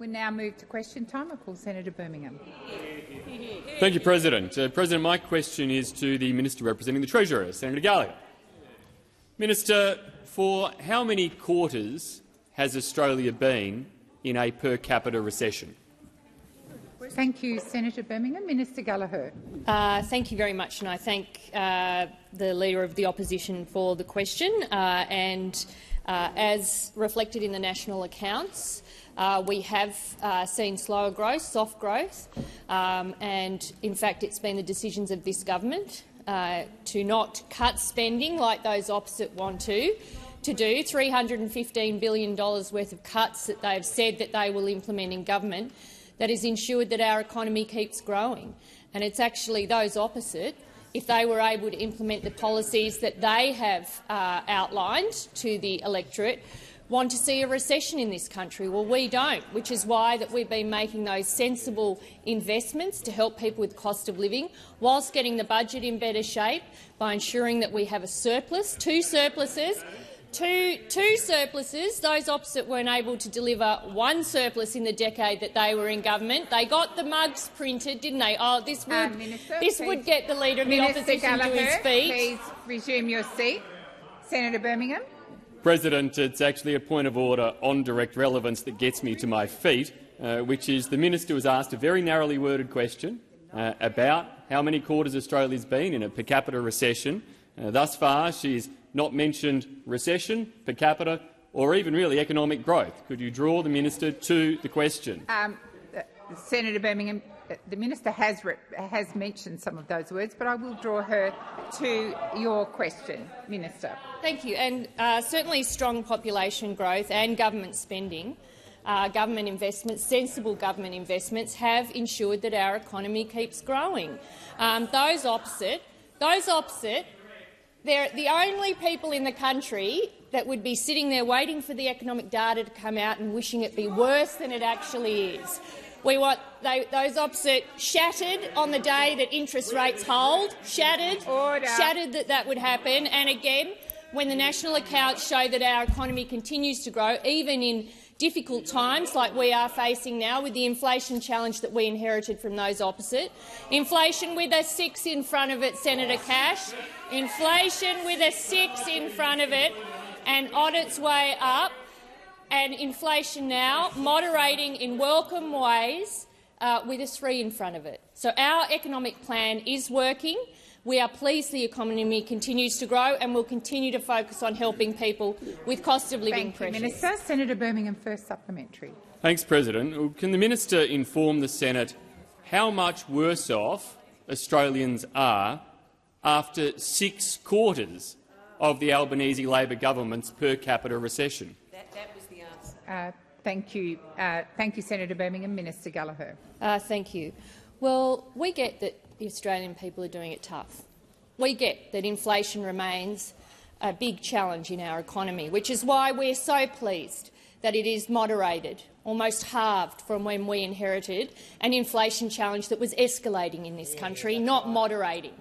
We now move to question time. I call Senator Birmingham. Thank you, President. President, my question is to the Minister representing the Treasurer, Senator Gallagher. Minister, for how many quarters has Australia been in a per capita recession? Thank you, Senator Birmingham. Minister Gallagher. Thank you very much, and I thank the Leader of the Opposition for the question. As reflected in the national accounts, we have seen slower growth, soft growth, and in fact it's been the decisions of this government to not cut spending like those opposite want to do $315 billion worth of cuts that they've said that they will implement in government that has ensured that our economy keeps growing. And it's actually those opposite, if they were able to implement the policies that they have outlined to the electorate, want to see a recession in this country. Well, we don't, which is why that we've been making those sensible investments to help people with cost of living, whilst getting the budget in better shape by ensuring that we have a surplus, two surpluses. Two surpluses. Those opposite weren't able to deliver one surplus in the decade that they were in government. They got the mugs printed, didn't they? Oh, this would get the Leader of the Opposition to his feet. Please resume your seat. Senator Birmingham. President, it's actually a point of order on direct relevance that gets me to my feet, which is the Minister was asked a very narrowly worded question about how many quarters Australia's been in a per capita recession. Thus far, she's not mentioned recession, per capita, or even really economic growth. Could you draw the Minister to the question? Senator Birmingham, the Minister has mentioned some of those words, but I will draw her to your question. Minister. Thank you. And certainly strong population growth and government spending, government investments, sensible government investments have ensured that our economy keeps growing. Those opposite, they're the only people in the country that would be sitting there waiting for the economic data to come out and wishing it be worse than it actually is. We want those opposite shattered on the day that interest rates hold, shattered that would happen. And again, when the national accounts show that our economy continues to grow, even in difficult times like we are facing now with the inflation challenge that we inherited from those opposite. Inflation with a 6 in front of it, Senator Cash. Inflation with a 6 in front of it and on its way up. And inflation now moderating in welcome ways with a 3 in front of it. So our economic plan is working. We are pleased the economy continues to grow and will continue to focus on helping people with cost of living pressures. Thank you, Minister. Senator Birmingham, first supplementary. Thanks, President. Can the Minister inform the Senate how much worse off Australians are after 6 quarters of the Albanese Labor government's per capita recession? That was the answer. Thank you. Thank you, Senator Birmingham. Minister Gallagher. Thank you. Well, we get that the Australian people are doing it tough. We get that inflation remains a big challenge in our economy, which is why we're so pleased that it is moderated, almost halved from when we inherited an inflation challenge that was escalating in this country, not moderating.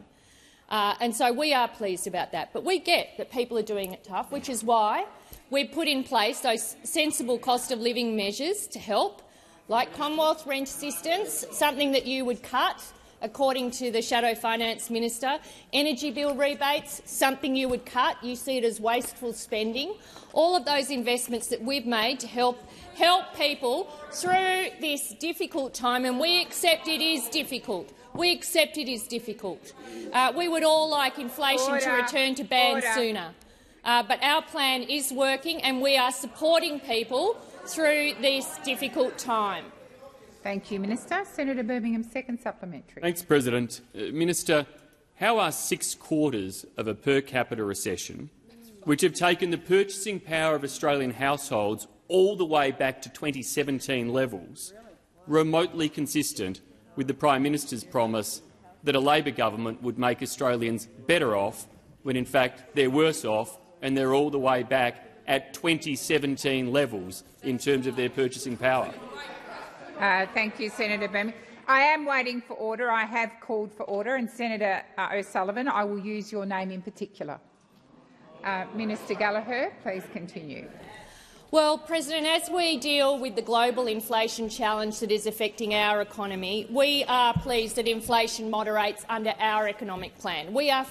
And so we are pleased about that. But we get that people are doing it tough, which is why we've put in place those sensible cost of living measures to help, like Commonwealth rent assistance, something that you would cut, according to the Shadow Finance Minister. Energy bill rebates, something you would cut. You see it as wasteful spending. All of those investments that we've made to help people through this difficult time, and we accept it is difficult. We accept it is difficult. We would all like inflation to return to band sooner. But our plan is working and we are supporting people through this difficult time. Thank you, Minister. Senator Birmingham, second supplementary. Thanks, President. Minister, how are 6 quarters of a per capita recession, which have taken the purchasing power of Australian households all the way back to 2017 levels, remotely consistent with the Prime Minister's promise that a Labor government would make Australians better off when, in fact, they're worse off and they're all the way back at 2017 levels in terms of their purchasing power? Thank you, Senator Birmingham. I am waiting for order. I have called for order, and Senator O'Sullivan, I will use your name in particular. Minister Gallagher, please continue. Well, President, as we deal with the global inflation challenge that is affecting our economy, we are pleased that inflation moderates under our economic plan. We are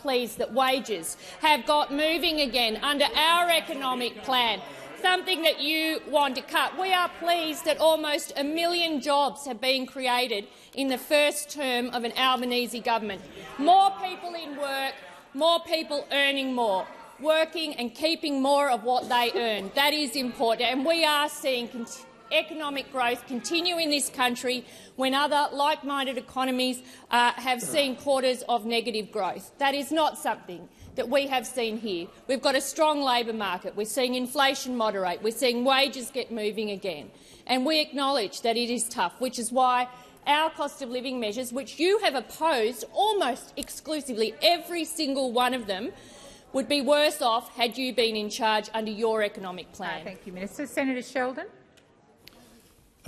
pleased that wages have got moving again under our economic plan, something that you want to cut. We are pleased that almost 1 million jobs have been created in the first term of an Albanese government. More people in work, more people earning more, working and keeping more of what they earn. That is important, and we are seeing economic growth continue in this country when other like-minded economies have seen quarters of negative growth. That is not something that we have seen here. We've got a strong labour market. We're seeing inflation moderate. We're seeing wages get moving again. And we acknowledge that it is tough, which is why our cost of living measures, which you have opposed almost exclusively, every single one of them, would be worse off had you been in charge under your economic plan. Thank you, Minister. Senator Sheldon.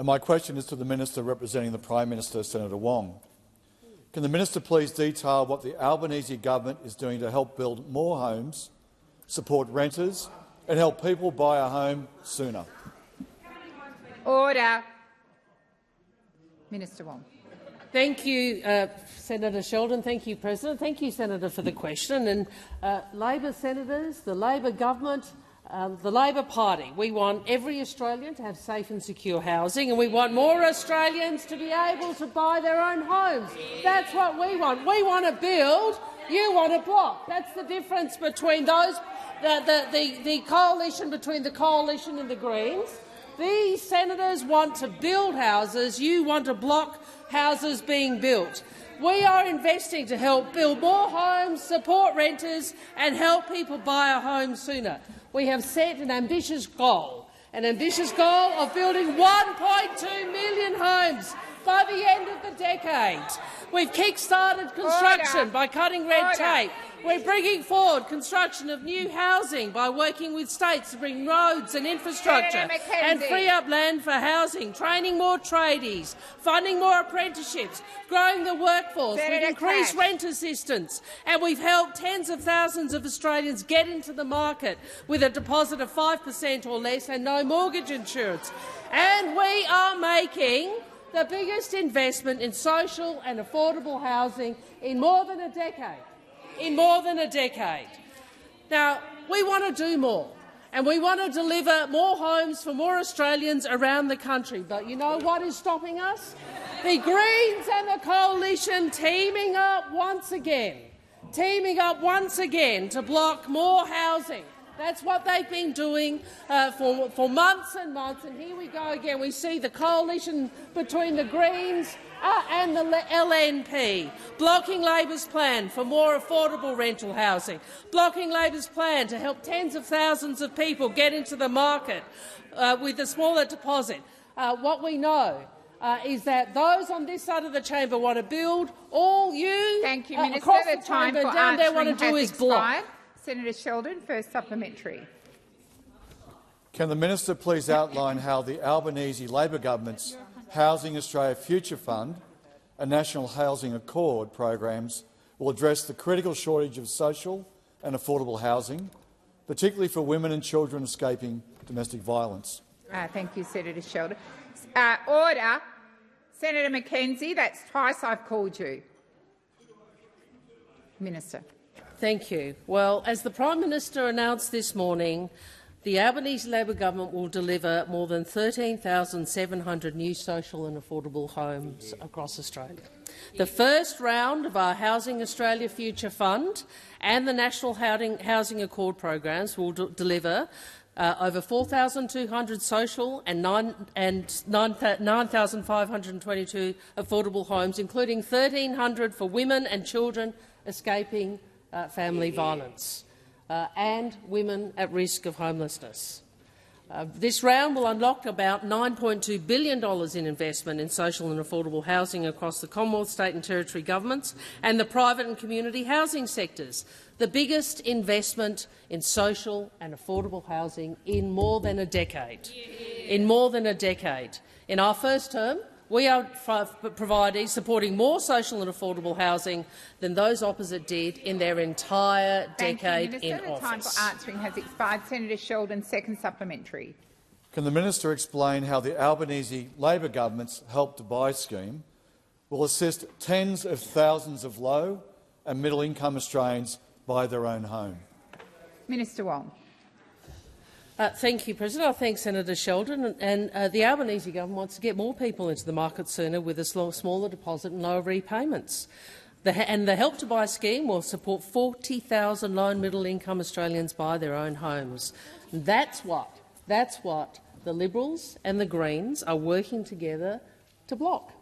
My question is to the Minister representing the Prime Minister, Senator Wong. Can the Minister please detail what the Albanese government is doing to help build more homes, support renters and help people buy a home sooner? Order. Minister Wong. Thank you, Senator Sheldon. Thank you, President. Thank you, Senator, for the question. And Labor senators, the Labor government, the Labor Party, we want every Australian to have safe and secure housing, and we want more Australians to be able to buy their own homes. That's what we want. We want to build, you want to block. That's the difference between those, the coalition between the Coalition and the Greens. These senators want to build houses. You want to block houses being built. We are investing to help build more homes, support renters and help people buy a home sooner. We have set an ambitious goal of building 1.2 million homes by the end of the decade. We've kick-started construction by cutting red tape. We're bringing forward construction of new housing by working with states to bring roads and infrastructure and free up land for housing, training more tradies, funding more apprenticeships, growing the workforce. We've increased rent assistance, and we've helped tens of thousands of Australians get into the market with a deposit of 5% or less and no mortgage insurance. And we are making the biggest investment in social and affordable housing in more than a decade. Now, we want to do more, and we want to deliver more homes for more Australians around the country. But you know what is stopping us? The Greens and the Coalition teaming up once again to block more housing. That's what they've been doing for months and months, and here we go again. We see the coalition between the Greens and the LNP blocking Labor's plan for more affordable rental housing, blocking Labor's plan to help tens of thousands of people get into the market with a smaller deposit. What we know is that those on this side of the chamber want to build. All you, Thank you, Minister. across The the time chamber for down there want to answering do has is block. expired. Senator Sheldon, first supplementary. Can the Minister please outline how the Albanese Labor government's Housing Australia Future Fund and National Housing Accord programs will address the critical shortage of social and affordable housing, particularly for women and children escaping domestic violence? Thank you, Senator Sheldon. Order. Senator Mackenzie, that's twice I've called you. Minister. Thank you. Well, as the Prime Minister announced this morning, the Albanese Labor government will deliver more than 13,700 new social and affordable homes across Australia. The first round of our Housing Australia Future Fund and the National Housing Accord programs will deliver over 4,200 social and 9,522 affordable homes, including 1,300 for women and children escaping family violence and women at risk of homelessness. This round will unlock about $9.2 billion in investment in social and affordable housing across the Commonwealth, state and territory governments and the private and community housing sectors, the biggest investment in social and affordable housing in more than a decade. In our first term, We are supporting more social and affordable housing than those opposite did in their entire decade in office. The time for answering has expired. Senator Sheldon, second supplementary. Can the minister explain how the Albanese Labor government's Help to Buy scheme will assist tens of thousands of low and middle-income Australians buy their own home? Minister Wong. Thank you, President. I thank Senator Sheldon. And the Albanese government wants to get more people into the market sooner with a smaller deposit and lower repayments. The Help to Buy scheme will support 40,000 low and middle-income Australians buy their own homes. That's what the Liberals and the Greens are working together to block.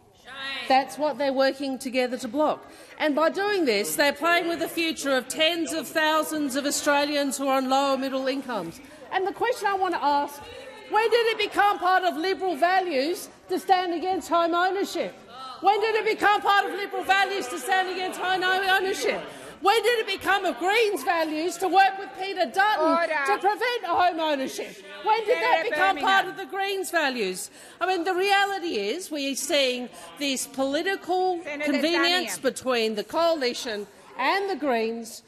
That's what they're working together to block. And by doing this, they're playing with the future of tens of thousands of Australians who are on lower middle incomes. And the question I want to ask, when did it become part of Liberal values to stand against home ownership? When did it become part of Liberal values to stand against home ownership? When did it become of Greens' values to work with Peter Dutton to prevent home ownership? When did that become part of the Greens' values? I mean, the reality is we are seeing this political convenience between the coalition and the Greens,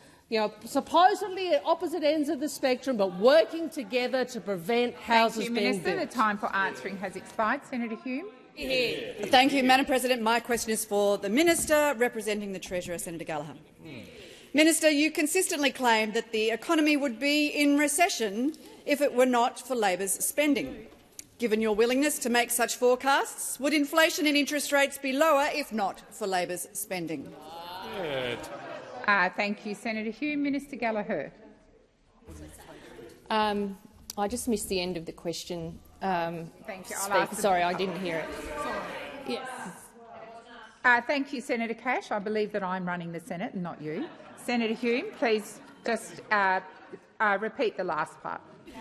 supposedly at opposite ends of the spectrum, but working together to prevent houses being built. The time for answering has expired. Senator Hume. Thank you, Madam President. My question is for the Minister representing the Treasurer, Senator Gallagher. Minister, you consistently claimed that the economy would be in recession if it were not for Labor's spending. Given your willingness to make such forecasts, would inflation and interest rates be lower if not for Labor's spending? Thank you, Senator Hume. Minister Gallagher. I just missed the end of the question. Thank you. Sorry, I didn't hear it. Yes. Thank you, Senator Cash. I believe that I'm running the Senate and not you. Senator Hume, please just repeat the last part.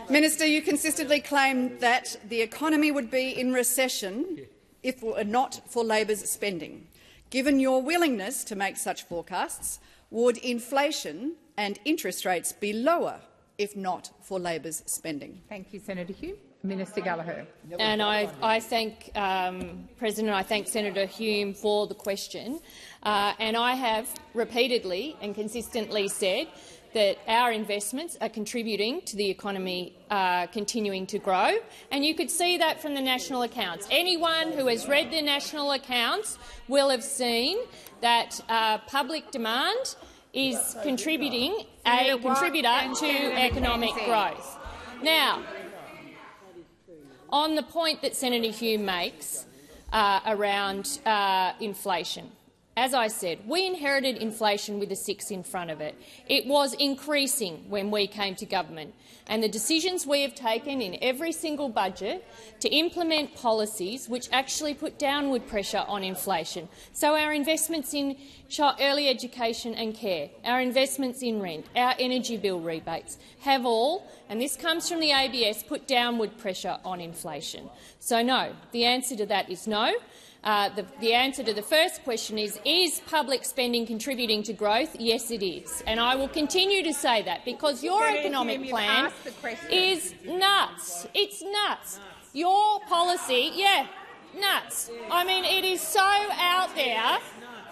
Minister, you consistently claimed that the economy would be in recession if it were not for Labor's spending. Given your willingness to make such forecasts, would inflation and interest rates be lower if not for Labor's spending? Thank you, Senator Hume. Minister Gallagher. And I thank President. I thank Senator Hume for the question. And I have repeatedly and consistently said that our investments are contributing to the economy continuing to grow. And you could see that from the national accounts. Anyone who has read the national accounts will have seen that public demand is contributing a contributor to economic growth. Now, on the point that Senator Hume makes around inflation, as I said, we inherited inflation with a 6 in front of it. It was increasing when we came to government, and the decisions we have taken in every single budget to implement policies which actually put downward pressure on inflation. So our investments in early education and care, our investments in rent, our energy bill rebates have all, and this comes from the ABS, put downward pressure on inflation. So no, the answer to that is no. The answer to the first question is public spending contributing to growth? Yes, it is. And I will continue to say that because your economic plan is nuts. It's nuts. Your policy, nuts. I mean, it is so out there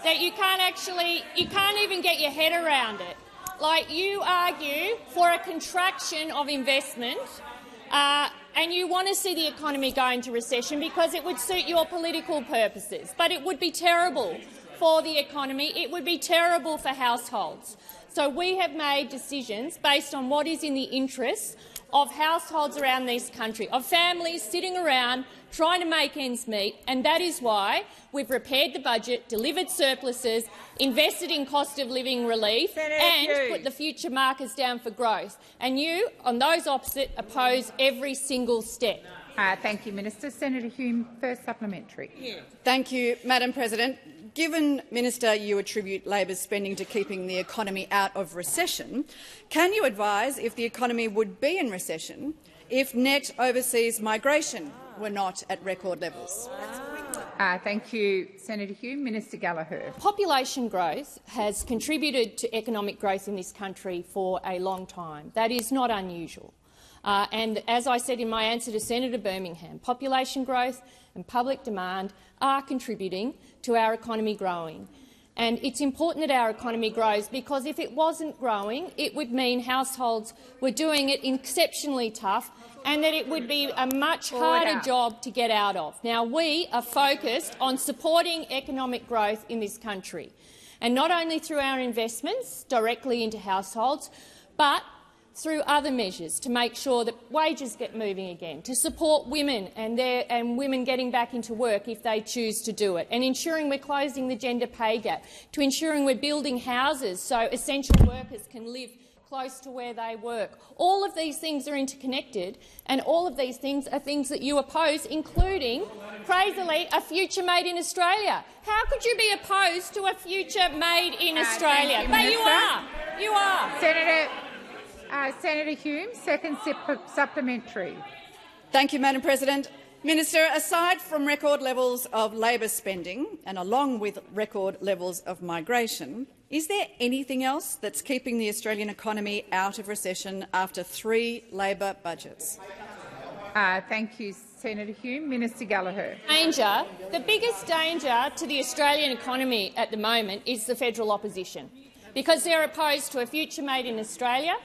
that you can't even get your head around it. Like, you argue for a contraction of investment, and you want to see the economy go into recession because it would suit your political purposes. But it would be terrible for the economy. It would be terrible for households. So we have made decisions based on what is in the interests of households around this country, of families sitting around trying to make ends meet, and that is why we've repaired the budget, delivered surpluses, invested in cost of living relief and put the future markers down for growth. And you, on those opposite, oppose every single step. Thank you, Minister. Senator Hume, first supplementary. Thank you, Madam President. Given, Minister, you attribute Labor's spending to keeping the economy out of recession, can you advise if the economy would be in recession if net overseas migration were not at record levels? Thank you, Senator Hume. Minister Gallagher. Population growth has contributed to economic growth in this country for a long time. That is not unusual. And as I said in my answer to Senator Birmingham, population growth and public demand are contributing to our economy growing. And it's important that our economy grows, because if it wasn't growing, it would mean households were doing it exceptionally tough, and that it would be a much harder job to get out of. Now, we are focused on supporting economic growth in this country, and not only through our investments directly into households, but through other measures to make sure that wages get moving again, to support women and women getting back into work if they choose to do it, and ensuring we're closing the gender pay gap, to ensuring we're building houses so essential workers can live close to where they work. All of these things are interconnected, and all of these things are things that you oppose, including, crazily, a future made in Australia. How could you be opposed to a future made in Australia? But you are. You are. Senator Hume, second supplementary. Thank you, Madam President. Minister, aside from record levels of Labor spending and along with record levels of migration, is there anything else that's keeping the Australian economy out of recession after 3 Labor budgets? Thank you, Senator Hume. Minister Gallagher. The biggest danger to the Australian economy at the moment is the federal opposition, because they're opposed to a future made in Australia.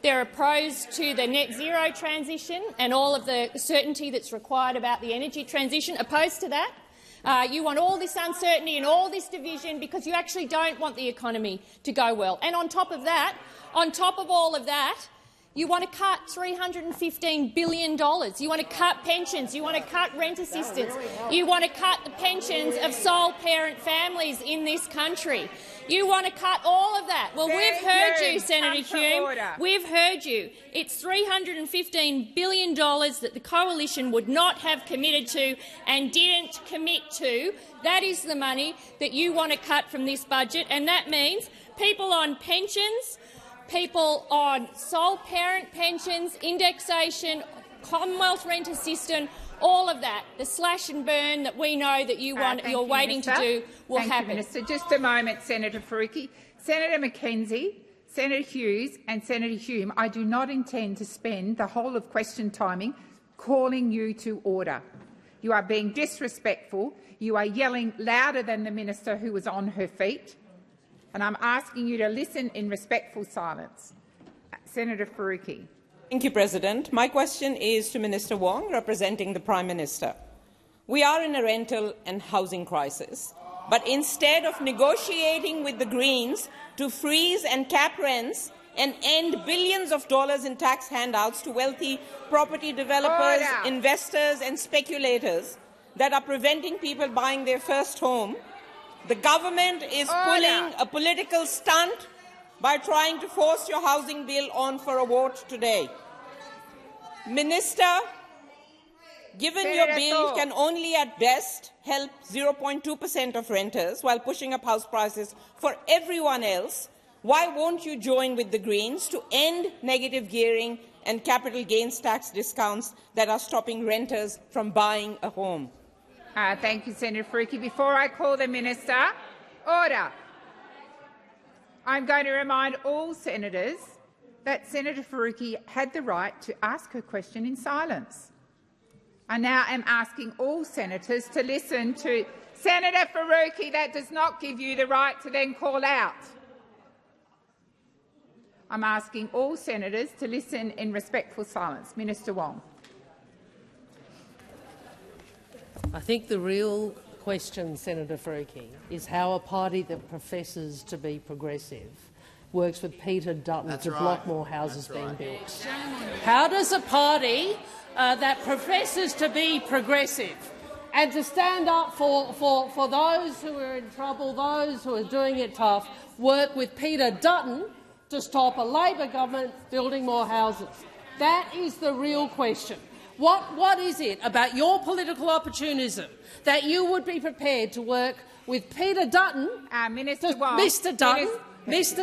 They're opposed to the net zero transition and all of the certainty that's required about the energy transition. Opposed to that. You want all this uncertainty and all this division because you actually don't want the economy to go well. And on top of that, on top of all of that, you want to cut $315 billion. You want to cut pensions. You want to cut rent assistance. You want to cut the pensions of sole parent families in this country. You want to cut all of that. Well, we've heard you, Senator Hume. We've heard you. It's $315 billion that the coalition would not have committed to and didn't commit to. That is the money that you want to cut from this budget, and that means people on pensions, people on sole parent pensions, indexation, Commonwealth rent assistance, all of that, the slash and burn that we know that you're waiting to do will happen. Thank you, Minister. Just a moment, Senator Faruqi. Senator McKenzie, Senator Hughes and Senator Hume, I do not intend to spend the whole of question timing calling you to order. You are being disrespectful. You are yelling louder than the minister who was on her feet, and I'm asking you to listen in respectful silence. Senator Faruqi. Thank you, President. My question is to Minister Wong, representing the Prime Minister. We are in a rental and housing crisis, but instead of negotiating with the Greens to freeze and cap rents and end billions of dollars in tax handouts to wealthy property developers, investors and speculators that are preventing people buying their first home, the government is pulling a political stunt by trying to force your housing bill on for a vote today. Minister, given your bill can only at best help 0.2% of renters while pushing up house prices for everyone else, why won't you join with the Greens to end negative gearing and capital gains tax discounts that are stopping renters from buying a home? Thank you, Senator Faruqi. Before I call the minister, order. I'm going to remind all senators that Senator Faruqi had the right to ask her question in silence. I now am asking all senators to listen to Senator Faruqi. That does not give you the right to then call out. I'm asking all senators to listen in respectful silence. Minister Wong. I think the real question, Senator Faruqi, is how a party that professes to be progressive works with Peter Dutton to block more houses being built. How does a party that professes to be progressive and to stand up for those who are in trouble, those who are doing it tough, work with Peter Dutton to stop a Labor government building more houses? That is the real question. What is it about your political opportunism that you would be prepared to work with Peter Dutton, Mr.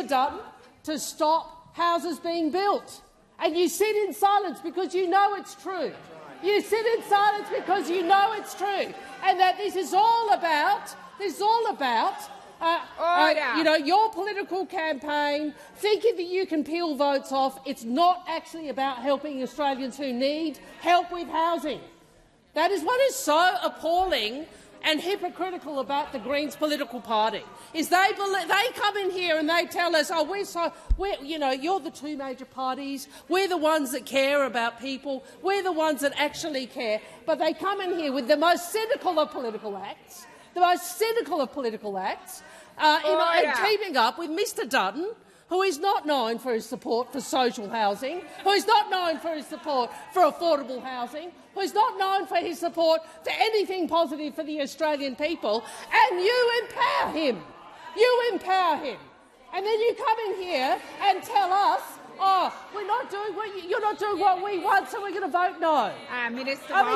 Dutton, to stop houses being built? And you sit in silence because you know it's true. You sit in silence because you know it's true, and that this is all about your political campaign, thinking that you can peel votes off. It's not actually about helping Australians who need help with housing. That is what is so appalling and hypocritical about the Greens political party, is they come in here and they tell us, you're the two major parties, we're the ones that care about people, we're the ones that actually care, but they come in here with the most cynical of political acts, in teaming up with Mr Dutton, who is not known for his support for social housing, who is not known for his support for affordable housing, who is not known for his support to anything positive for the Australian people, and you empower him. You empower him. And then you come in here and tell us, you're not doing what we want, so we're going to vote no.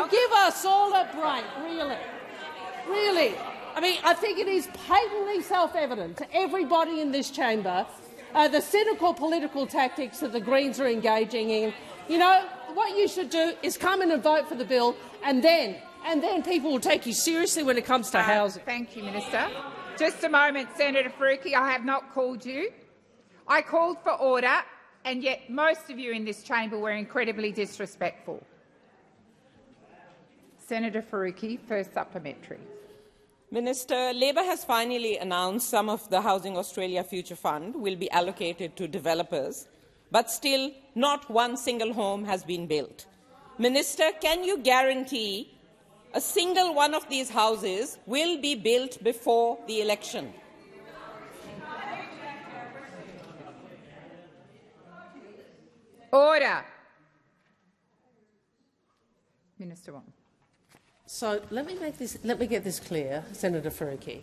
Give us all a break, really. Really. I think it is patently self-evident to everybody in this chamber the cynical political tactics that the Greens are engaging in. What you should do is come in and vote for the bill, and then people will take you seriously when it comes to housing. Thank you, Minister. Just a moment, Senator Faruqi. I have not called you. I called for order, and yet most of you in this chamber were incredibly disrespectful. Senator Faruqi, first supplementary. Minister, Labor has finally announced some of the Housing Australia Future Fund will be allocated to developers, but still not one single home has been built. Minister, can you guarantee a single one of these houses will be built before the election? Order. Minister Wong. So let me get this clear, Senator Faruqi.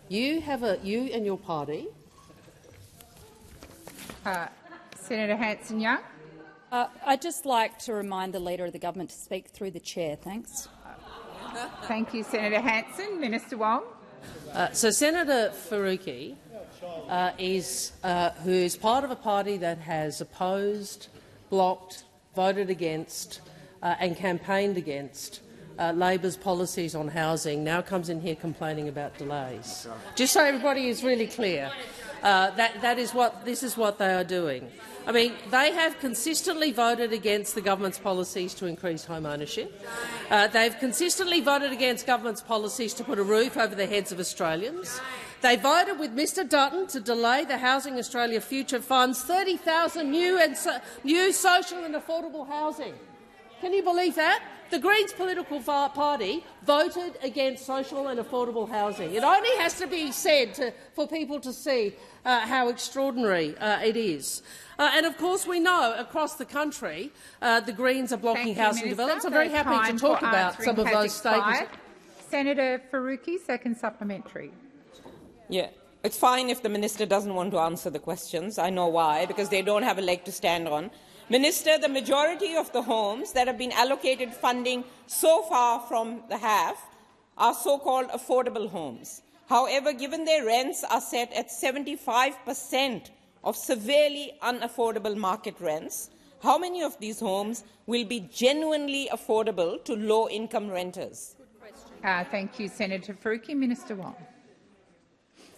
You and your party. Senator Hanson-Young. I'd just like to remind the Leader of the Government to speak through the chair. Thanks. Thank you, Senator Hanson. Minister Wong. So Senator Faruqi who is part of a party that has opposed, blocked, voted against and campaigned against Labor's policies on housing, now comes in here complaining about delays. Just so everybody is really clear, this is what they are doing. They have consistently voted against the government's policies to increase home ownership. They've consistently voted against government's policies to put a roof over the heads of Australians. They voted with Mr Dutton to delay the Housing Australia Future Fund's 30,000 new social and affordable housing. Can you believe that? The Greens political party voted against social and affordable housing. It only has to be said for people to see how extraordinary it is. And of course we know across the country the Greens are blocking housing development. I'm very happy to talk about some of those statements. Senator Faruqi, second supplementary. Yeah. It's fine if the minister doesn't want to answer the questions. I know why, because they don't have a leg to stand on. Minister, the majority of the homes that have been allocated funding so far from the HAF are so-called affordable homes. However, given their rents are set at 75% of severely unaffordable market rents, how many of these homes will be genuinely affordable to low-income renters? Thank you, Senator Faruqi. Minister Wong.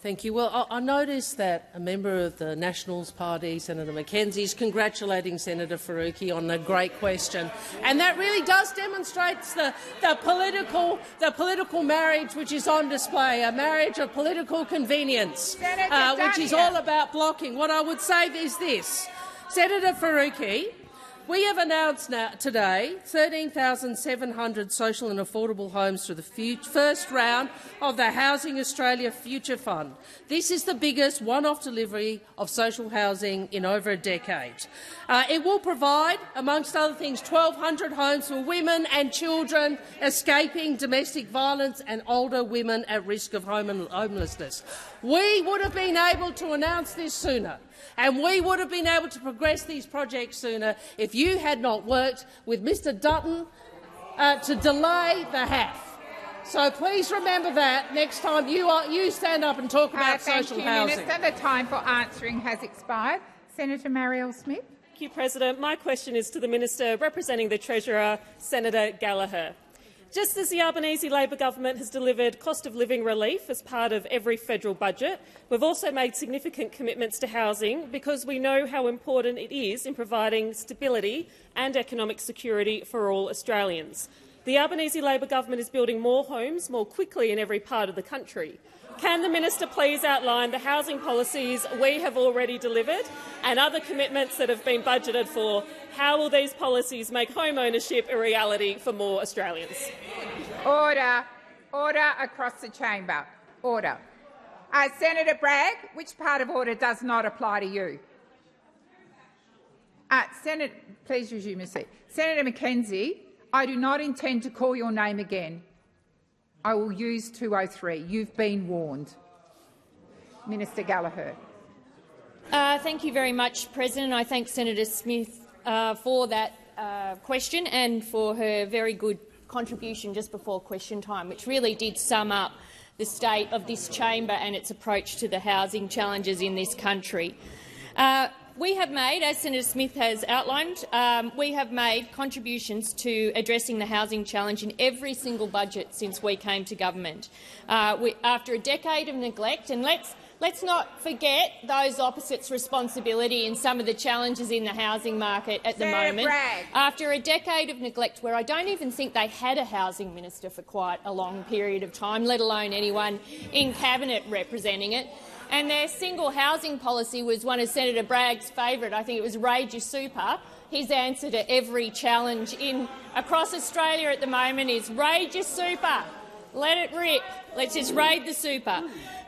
Thank you. Well, I noticed that a member of the Nationals Party, Senator Mackenzie, is congratulating Senator Faruqi on a great question, and that really does demonstrate the political marriage which is on display, a marriage of political convenience, which is all about blocking. What I would say is this, Senator Faruqi. We have announced today 13,700 social and affordable homes through the first round of the Housing Australia Future Fund. This is the biggest one-off delivery of social housing in over a decade. It will provide, amongst other things, 1,200 homes for women and children escaping domestic violence and older women at risk of homelessness. We would have been able to announce this sooner, and we would have been able to progress these projects sooner if you had not worked with Mr Dutton to delay the HAF. So please remember that next time you stand up and talk about social housing. Minister. The time for answering has expired. Senator Marielle Smith. Thank you, President. My question is to the Minister representing the Treasurer, Senator Gallagher. Just as the Albanese Labor government has delivered cost-of-living relief as part of every federal budget, we've also made significant commitments to housing because we know how important it is in providing stability and economic security for all Australians. The Albanese Labor government is building more homes more quickly in every part of the country. Can the minister please outline the housing policies we have already delivered and other commitments that have been budgeted for? How will these policies make home ownership a reality for more Australians? Order. Order across the chamber. Order. Senator Bragg, which part of order does not apply to you? Senator, please resume your seat. Senator Mackenzie, I do not intend to call your name again. I will use 203. You've been warned. Minister Gallagher. Thank you very much, President. I thank Senator Smith for that question and for her very good contribution just before question time, which really did sum up the state of this chamber and its approach to the housing challenges in this country. We have made, as Senator Smith has outlined, we have made contributions to addressing the housing challenge in every single budget since we came to government. After a decade of neglect, and let's not forget those opposites' responsibility in some of the challenges in the housing market at the moment. After a decade of neglect where I don't even think they had a housing minister for quite a long period of time, let alone anyone in cabinet representing it. And their single housing policy was one of Senator Bragg's favourite. I think it was raid your super. His answer to every challenge across Australia at the moment is raid your super. Let it rip. Let's just raid the super.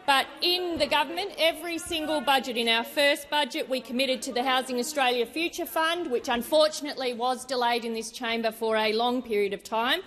But in the government, every single budget, in our first budget, we committed to the Housing Australia Future Fund, which unfortunately was delayed in this chamber for a long period of time.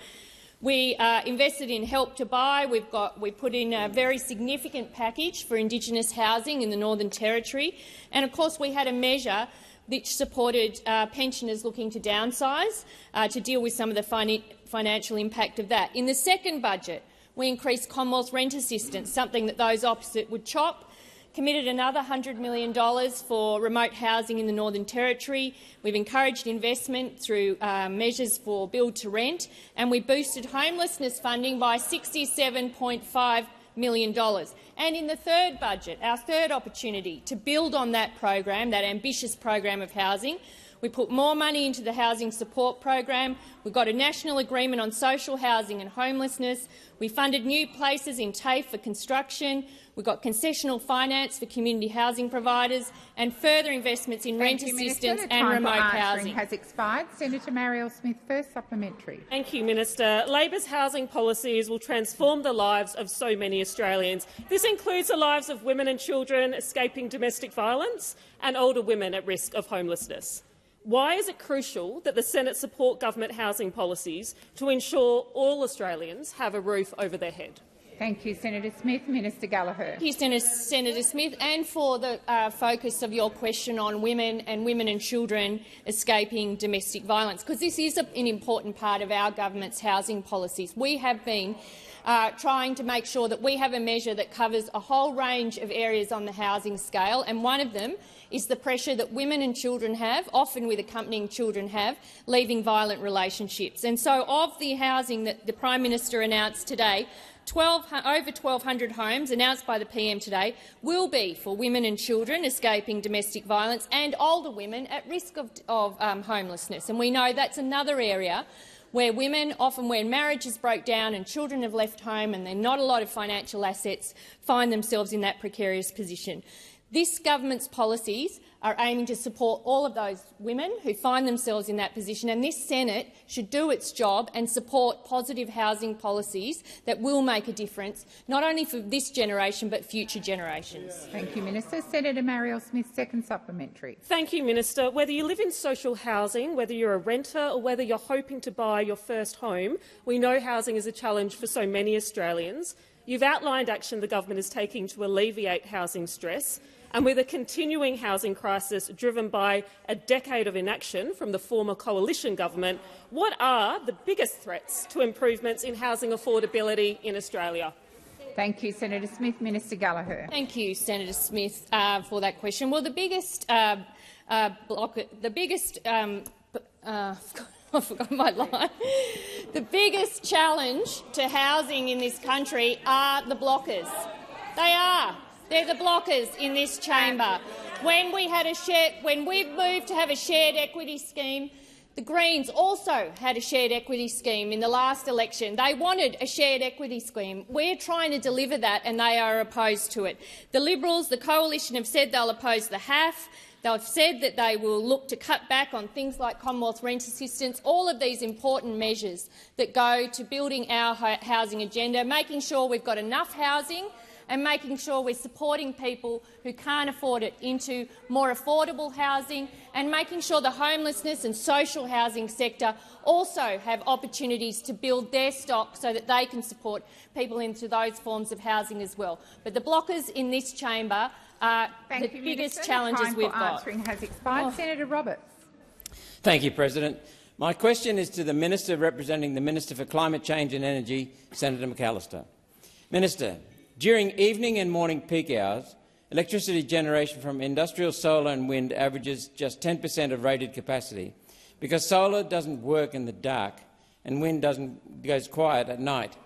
We invested in Help to Buy. We put in a very significant package for Indigenous housing in the Northern Territory. And, of course, we had a measure which supported pensioners looking to downsize to deal with some of the financial impact of that. In the second budget, we increased Commonwealth rent assistance, something that those opposite would chop. Committed another $100 million for remote housing in the Northern Territory. We've encouraged investment through measures for build to rent, and we boosted homelessness funding by $67.5 million. And in the third budget, our third opportunity to build on that program, that ambitious program of housing, we put more money into the housing support program. We got a national agreement on social housing and homelessness. We funded new places in TAFE for construction. We got concessional finance for community housing providers and further investments in rent assistance and remote housing. Has expired. Senator Marielle Smith, first supplementary. Thank you, Minister. Labor's housing policies will transform the lives of so many Australians. This includes the lives of women and children escaping domestic violence and older women at risk of homelessness. Why is it crucial that the Senate support government housing policies to ensure all Australians have a roof over their head? Thank you, Senator Smith. Minister Gallagher. Thank you, Senator Smith, and for the focus of your question on women and children escaping domestic violence, because this is an important part of our government's housing policies. We have been trying to make sure that we have a measure that covers a whole range of areas on the housing scale, and one of them is the pressure that women and children have, often with accompanying children have, leaving violent relationships. And so of the housing that the Prime Minister announced today, over 1,200 homes announced by the PM today will be for women and children escaping domestic violence and older women at risk of homelessness. And we know that's another area where women, often when marriages broke down and children have left home and there are not a lot of financial assets, find themselves in that precarious position. This government's policies are aiming to support all of those women who find themselves in that position, and this Senate should do its job and support positive housing policies that will make a difference, not only for this generation but future generations. Thank you, Minister. Senator Marielle Smith, second supplementary. Thank you, Minister. Whether you live in social housing, whether you're a renter or whether you're hoping to buy your first home, we know housing is a challenge for so many Australians. You've outlined action the government is taking to alleviate housing stress, and with a continuing housing crisis driven by a decade of inaction from the former coalition government, what are the biggest threats to improvements in housing affordability in Australia? Thank you, Senator Smith. Minister Gallagher. Thank you, Senator Smith, for that question. Well, the biggest I forgot my line. The biggest challenge to housing in this country are the blockers. They are. They're the blockers in this chamber. When we've moved to have a shared equity scheme, the Greens also had a shared equity scheme in the last election. They wanted a shared equity scheme. We're trying to deliver that, and they are opposed to it. The Liberals, the Coalition, have said they'll oppose the HAF. They've said that they will look to cut back on things like Commonwealth rent assistance, all of these important measures that go to building our housing agenda, making sure we've got enough housing and making sure we're supporting people who can't afford it into more affordable housing, and making sure the homelessness and social housing sector also have opportunities to build their stock so that they can support people into those forms of housing as well. But the blockers in this chamber are the biggest challenges we've got. Answering has expired. Senator Roberts. Thank you, President. My question is to the Minister representing the Minister for Climate Change and Energy, Senator McAllister. Minister, during evening and morning peak hours, electricity generation from industrial solar and wind averages just 10% of rated capacity because solar doesn't work in the dark and wind goes quiet at night.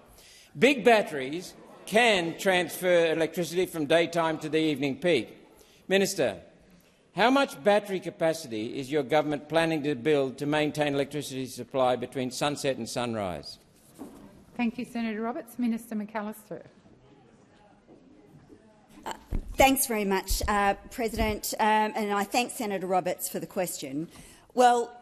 Big batteries can transfer electricity from daytime to the evening peak. Minister, how much battery capacity is your government planning to build to maintain electricity supply between sunset and sunrise? Thank you, Senator Roberts. Minister McAllister. Thanks very much, President, and I thank Senator Roberts for the question. Well,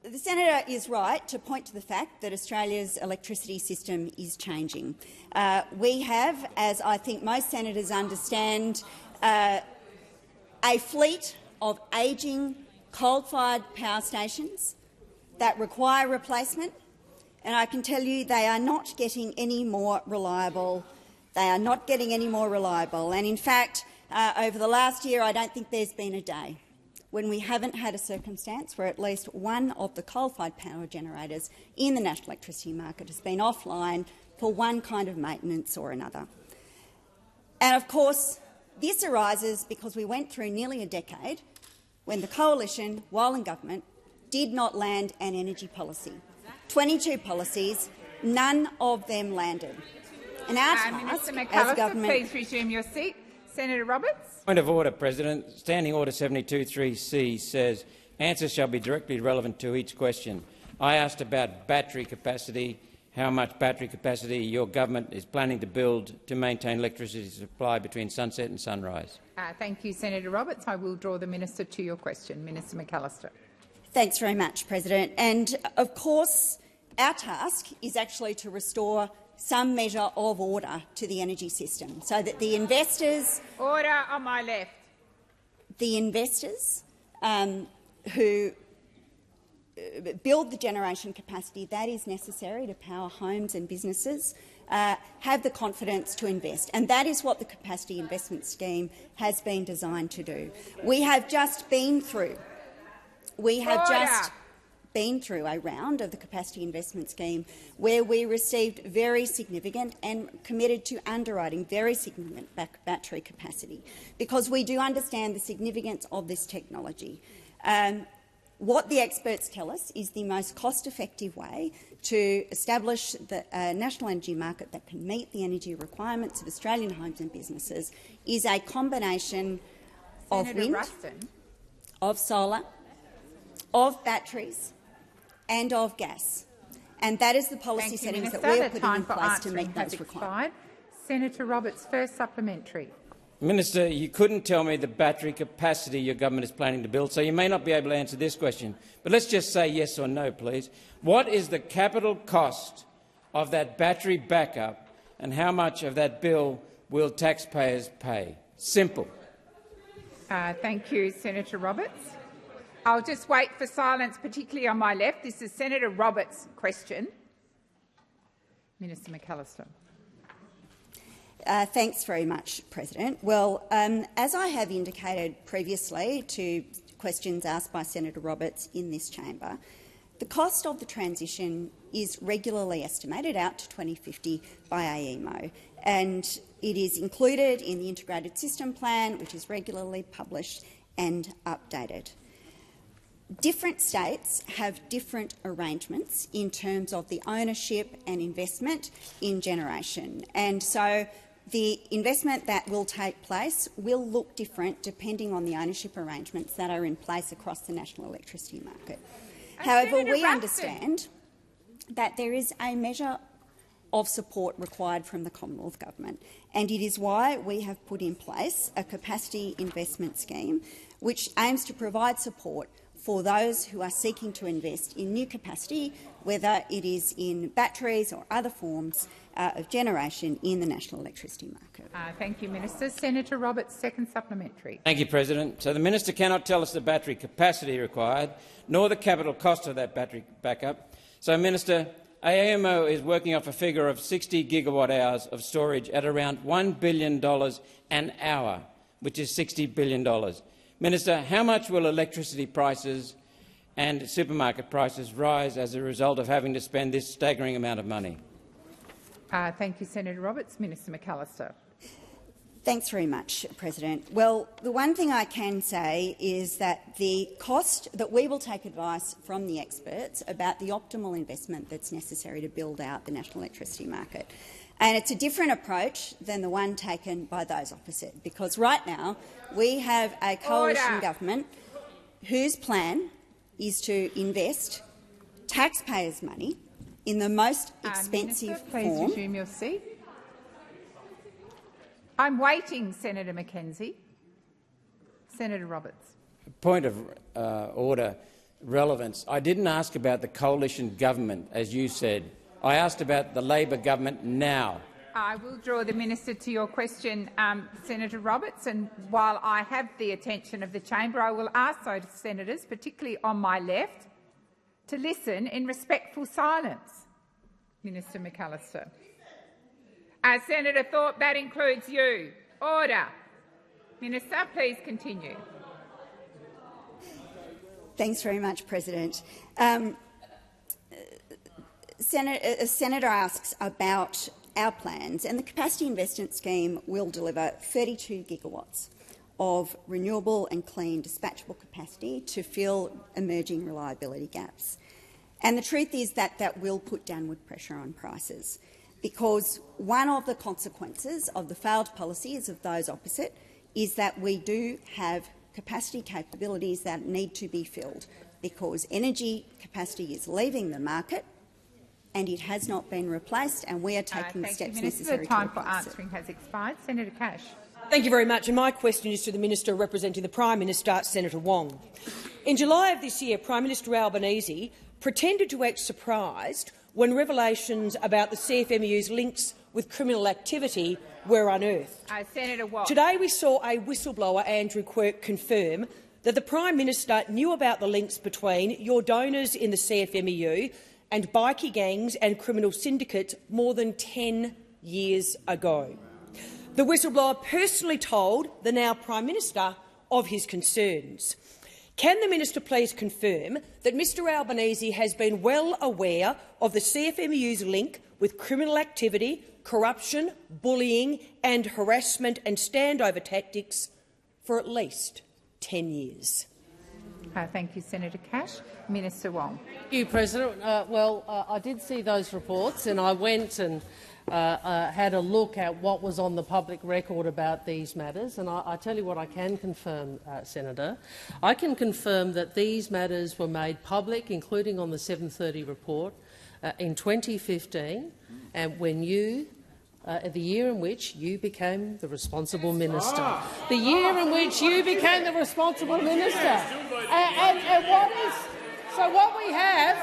the senator is right to point to the fact that Australia's electricity system is changing. We have, as I think most senators understand, a fleet of ageing coal-fired power stations that require replacement, and I can tell you they are not getting any more reliable. They are not getting any more reliable. And in fact, over the last year, I don't think there's been a day when we haven't had a circumstance where at least one of the coal-fired power generators in the national electricity market has been offline for one kind of maintenance or another. And of course, this arises because we went through nearly a decade when the Coalition, while in government, did not land an energy policy. 22 policies, none of them landed. And our task Minister as McAllister, government— please resume your seat. Senator Roberts. Point of order, President. Standing Order 72.3c says answers shall be directly relevant to each question. I asked about battery capacity, how much battery capacity your government is planning to build to maintain electricity supply between sunset and sunrise. Thank you, Senator Roberts. I will draw the minister to your question. Minister McAllister. Thanks very much, President. And of course, our task is actually to restore some measure of order to the energy system so that the investors— Order on my left. The investors who build the generation capacity that is necessary to power homes and businesses have the confidence to invest. And that is what the Capacity Investment Scheme has been designed to do. We have just been through— a round of the Capacity Investment Scheme where we received very significant and committed to underwriting very significant battery capacity, because we do understand the significance of this technology. What the experts tell us is the most cost-effective way to establish the national energy market that can meet the energy requirements of Australian homes and businesses is a combination of wind, of solar, of batteries and of gas. And that is the policy settings that we are putting in place to meet those requirements. Senator Roberts, first supplementary. Minister, you couldn't tell me the battery capacity your government is planning to build, so you may not be able to answer this question. But let's just say yes or no, please. What is the capital cost of that battery backup, and how much of that bill will taxpayers pay? Simple. Thank you, Senator Roberts. I'll just wait for silence, particularly on my left. This is Senator Roberts' question. Minister McAllister. Thanks very much, President. Well, as I have indicated previously to questions asked by Senator Roberts in this chamber, the cost of the transition is regularly estimated out to 2050 by AEMO, and it is included in the Integrated System Plan, which is regularly published and updated. Different states have different arrangements in terms of the ownership and investment in generation, and so the investment that will take place will look different depending on the ownership arrangements that are in place across the national electricity market. However, we understand that there is a measure of support required from the Commonwealth Government, and it is why we have put in place a capacity investment scheme which aims to provide support for those who are seeking to invest in new capacity, whether it is in batteries or other forms of generation in the national electricity market. Thank you, Minister. Senator Roberts, second supplementary. Thank you, President. So the minister cannot tell us the battery capacity required, nor the capital cost of that battery backup. So, Minister, AEMO is working off a figure of 60 gigawatt-hours of storage at around $1 billion an hour, which is $60 billion. Minister, how much will electricity prices and supermarket prices rise as a result of having to spend this staggering amount of money? Thank you, Senator Roberts. Minister McAllister. Thanks very much, President. Well, the one thing I can say is that the cost that we will take advice from the experts about the optimal investment that's necessary to build out the national electricity market. And it's a different approach than the one taken by those opposite, because right now we have a coalition government whose plan is to invest taxpayers' money in the most expensive Minister, please form. resume your seat. I'm waiting, Senator McKenzie. Senator Roberts. Point of order, relevance. I didn't ask about the coalition government, as you said. I asked about the Labor government now. I will draw the minister to your question, Senator Roberts, and while I have the attention of the chamber, I will ask those senators, particularly on my left, to listen in respectful silence. Minister McAllister. Senator Thorpe, that includes you. Order. Minister, please continue. Thanks very much, President. A senator asks about our plans, and the capacity investment scheme will deliver 32 gigawatts of renewable and clean dispatchable capacity to fill emerging reliability gaps. And the truth is that that will put downward pressure on prices, because one of the consequences of the failed policies of those opposite is that we do have capacity capabilities that need to be filled, because energy capacity is leaving the market and it has not been replaced, and we are taking the steps necessary to replace it. The time for answering has expired. Senator Cash. Thank you very much. And my question is to the Minister representing the Prime Minister, Senator Wong. In July of this year, Prime Minister Albanese pretended to act surprised when revelations about the CFMEU's links with criminal activity were unearthed. Senator Watt. Today we saw a whistleblower, Andrew Quirk, confirm that the Prime Minister knew about the links between your donors in the CFMEU and bikie gangs and criminal syndicates more than 10 years ago. The whistleblower personally told the now Prime Minister of his concerns. Can the minister please confirm that Mr Albanese has been well aware of the CFMEU's link with criminal activity, corruption, bullying and harassment and standover tactics for at least 10 years? Thank you, Senator Cash. Minister Wong. Thank you, President. I did see those reports, and I went and had a look at what was on the public record about these matters. And I tell you what I can confirm, Senator. I can confirm that these matters were made public, including on the 7:30 report, in 2015, and when you the year in which you became the responsible minister. The year in which you became the responsible minister. So what we have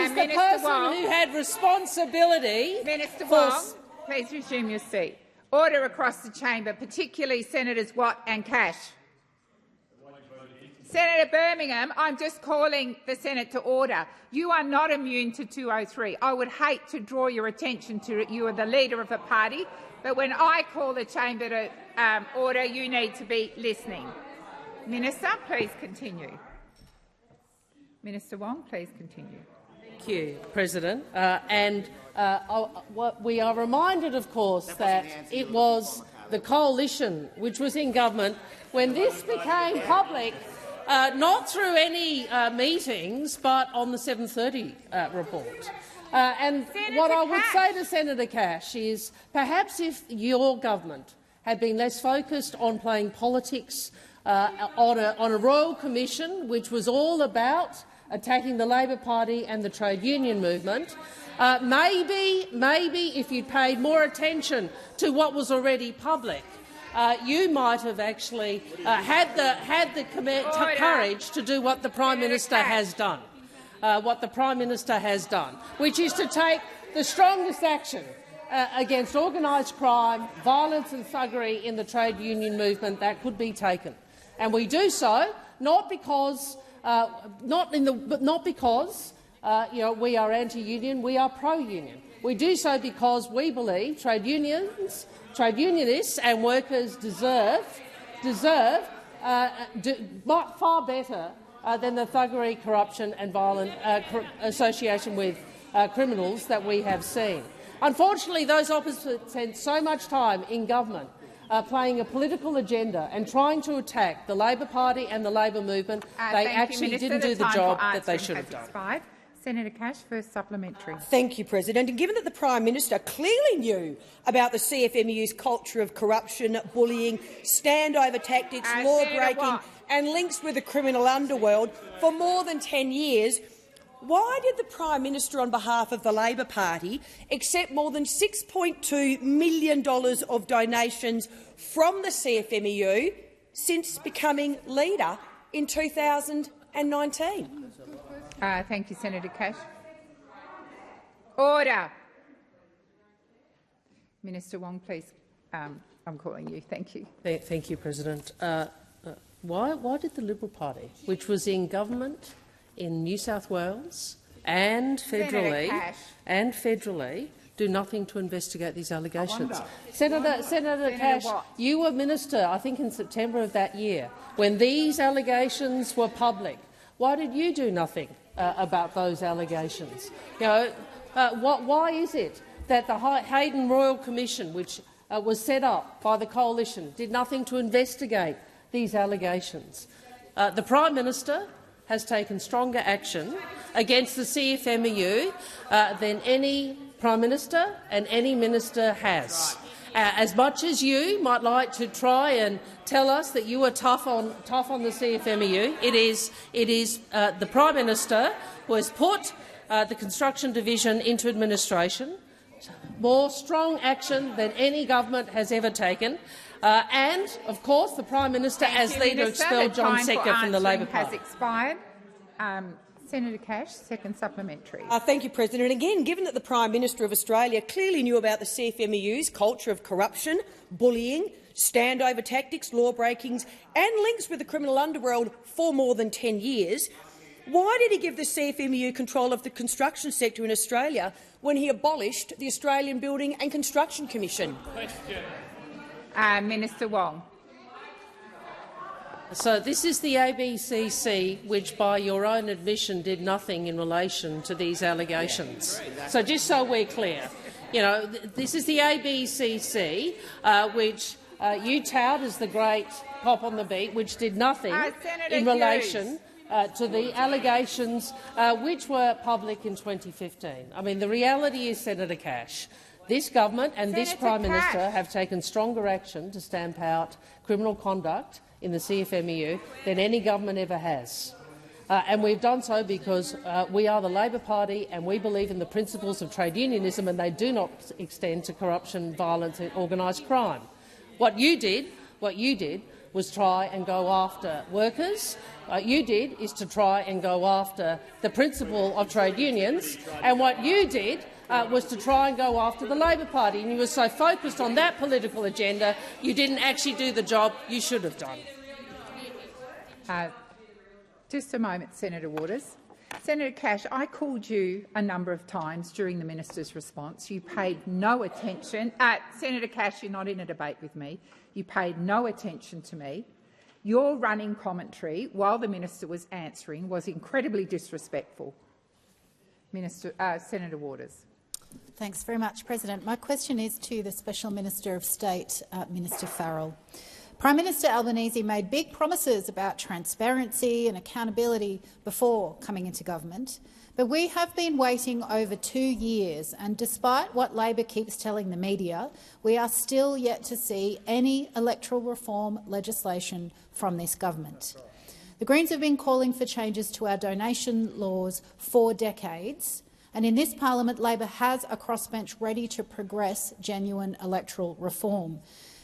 is the Minister person Wong. who had responsibility. Minister Wong, please resume your seat. Order across the chamber, particularly Senators Watt and Cash. Senator Birmingham, I'm just calling the Senate to order. You are not immune to 203. I would hate to draw your attention to it. You are the leader of a party, but when I call the chamber to order, you need to be listening. Minister, please continue. Minister Wong, please continue. Thank you, President. We are reminded, of course, that it was the coalition which was in government when this became public not through any meetings, but on the 7:30 report. And what I would say to Senator Cash is perhaps if your government had been less focused on playing politics on a Royal Commission, which was all about attacking the Labor Party and the trade union movement, maybe if you paid more attention to what was already public, you might have actually had the courage to do what the Prime Minister has done. Which is to take the strongest action against organised crime, violence and thuggery in the trade union movement that could be taken. And we do so not because we are anti-union, we are pro-union. We do so because we believe trade unionists and workers deserve far better than the thuggery, corruption and violent association with criminals that we have seen. Unfortunately, those opposites spent so much time in government playing a political agenda and trying to attack the Labor Party and the Labor movement. They actually didn't do the job that they should have done. Senator Cash, first supplementary. Thank you, President. And given that the Prime Minister clearly knew about the CFMEU's culture of corruption, bullying, standover tactics, law-breaking and links with the criminal underworld for more than 10 years, why did the Prime Minister, on behalf of the Labor Party, accept more than $6.2 million of donations from the CFMEU since becoming leader in 2019? Thank you, Senator Cash. Order. Minister Wong, please. I'm calling you. Thank you. Thank you, President. Why did the Liberal Party, which was in government in New South Wales and federally, do nothing to investigate these allegations? Senator Cash, you were minister, I think, in September of that year when these allegations were public. Why did you do nothing about those allegations? Why is it that the Hayden Royal Commission, which was set up by the Coalition, did nothing to investigate these allegations? The Prime Minister has taken stronger action against the CFMEU than any Prime Minister and any minister has. As much as you might like to try and tell us that you are tough on the CFMEU, it is the Prime Minister who has put the construction division into administration, more strong action than any government has ever taken, and, of course, the Prime Minister, as leader, expelled John Secker from the Labor Party. Has expired. Senator Cash, second supplementary. Thank you, President. Again, given that the Prime Minister of Australia clearly knew about the CFMEU's culture of corruption, bullying, standover tactics, law-breakings and links with the criminal underworld for more than 10 years, why did he give the CFMEU control of the construction sector in Australia when he abolished the Australian Building and Construction Commission? Minister Wong. So this is the ABCC, which, by your own admission, did nothing in relation to these allegations. So just so we're clear, this is the ABCC, which you tout as the great cop on the beat, which did nothing in relation to the allegations which were public in 2015. I mean, the reality is, Senator Cash, this government and this Prime Minister have taken stronger action to stamp out criminal conduct in the CFMEU than any government ever has. And we've done so because we are the Labor Party and we believe in the principles of trade unionism, and they do not extend to corruption, violence and organised crime. What you did was try and go after workers. What you did is to try and go after the principle of trade unions, and what you did was to try and go after the Labor Party. And you were so focused on that political agenda, you didn't actually do the job you should have done. Just a moment, Senator Waters. Senator Cash, I called you a number of times during the minister's response. You paid no attention. Senator Cash, you're not in a debate with me. You paid no attention to me. Your running commentary while the minister was answering was incredibly disrespectful. Senator Waters. Thanks very much, President. My question is to the Special Minister of State, Minister Farrell. Prime Minister Albanese made big promises about transparency and accountability before coming into government, but we have been waiting over 2 years, and despite what Labor keeps telling the media, we are still yet to see any electoral reform legislation from this government. The Greens have been calling for changes to our donation laws for decades, and in this parliament Labor has a crossbench ready to progress genuine electoral reform.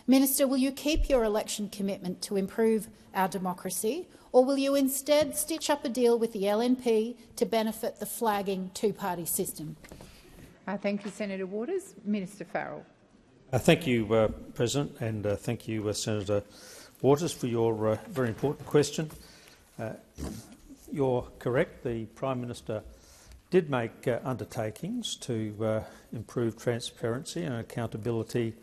Minister, will you keep your election commitment to improve our democracy, or will you instead stitch up a deal with the LNP to benefit the flagging two-party system? Thank you, Senator Waters. Minister Farrell. Thank you, President, and thank you, Senator Waters, for your very important question. You're correct. The Prime Minister did make undertakings to improve transparency and accountability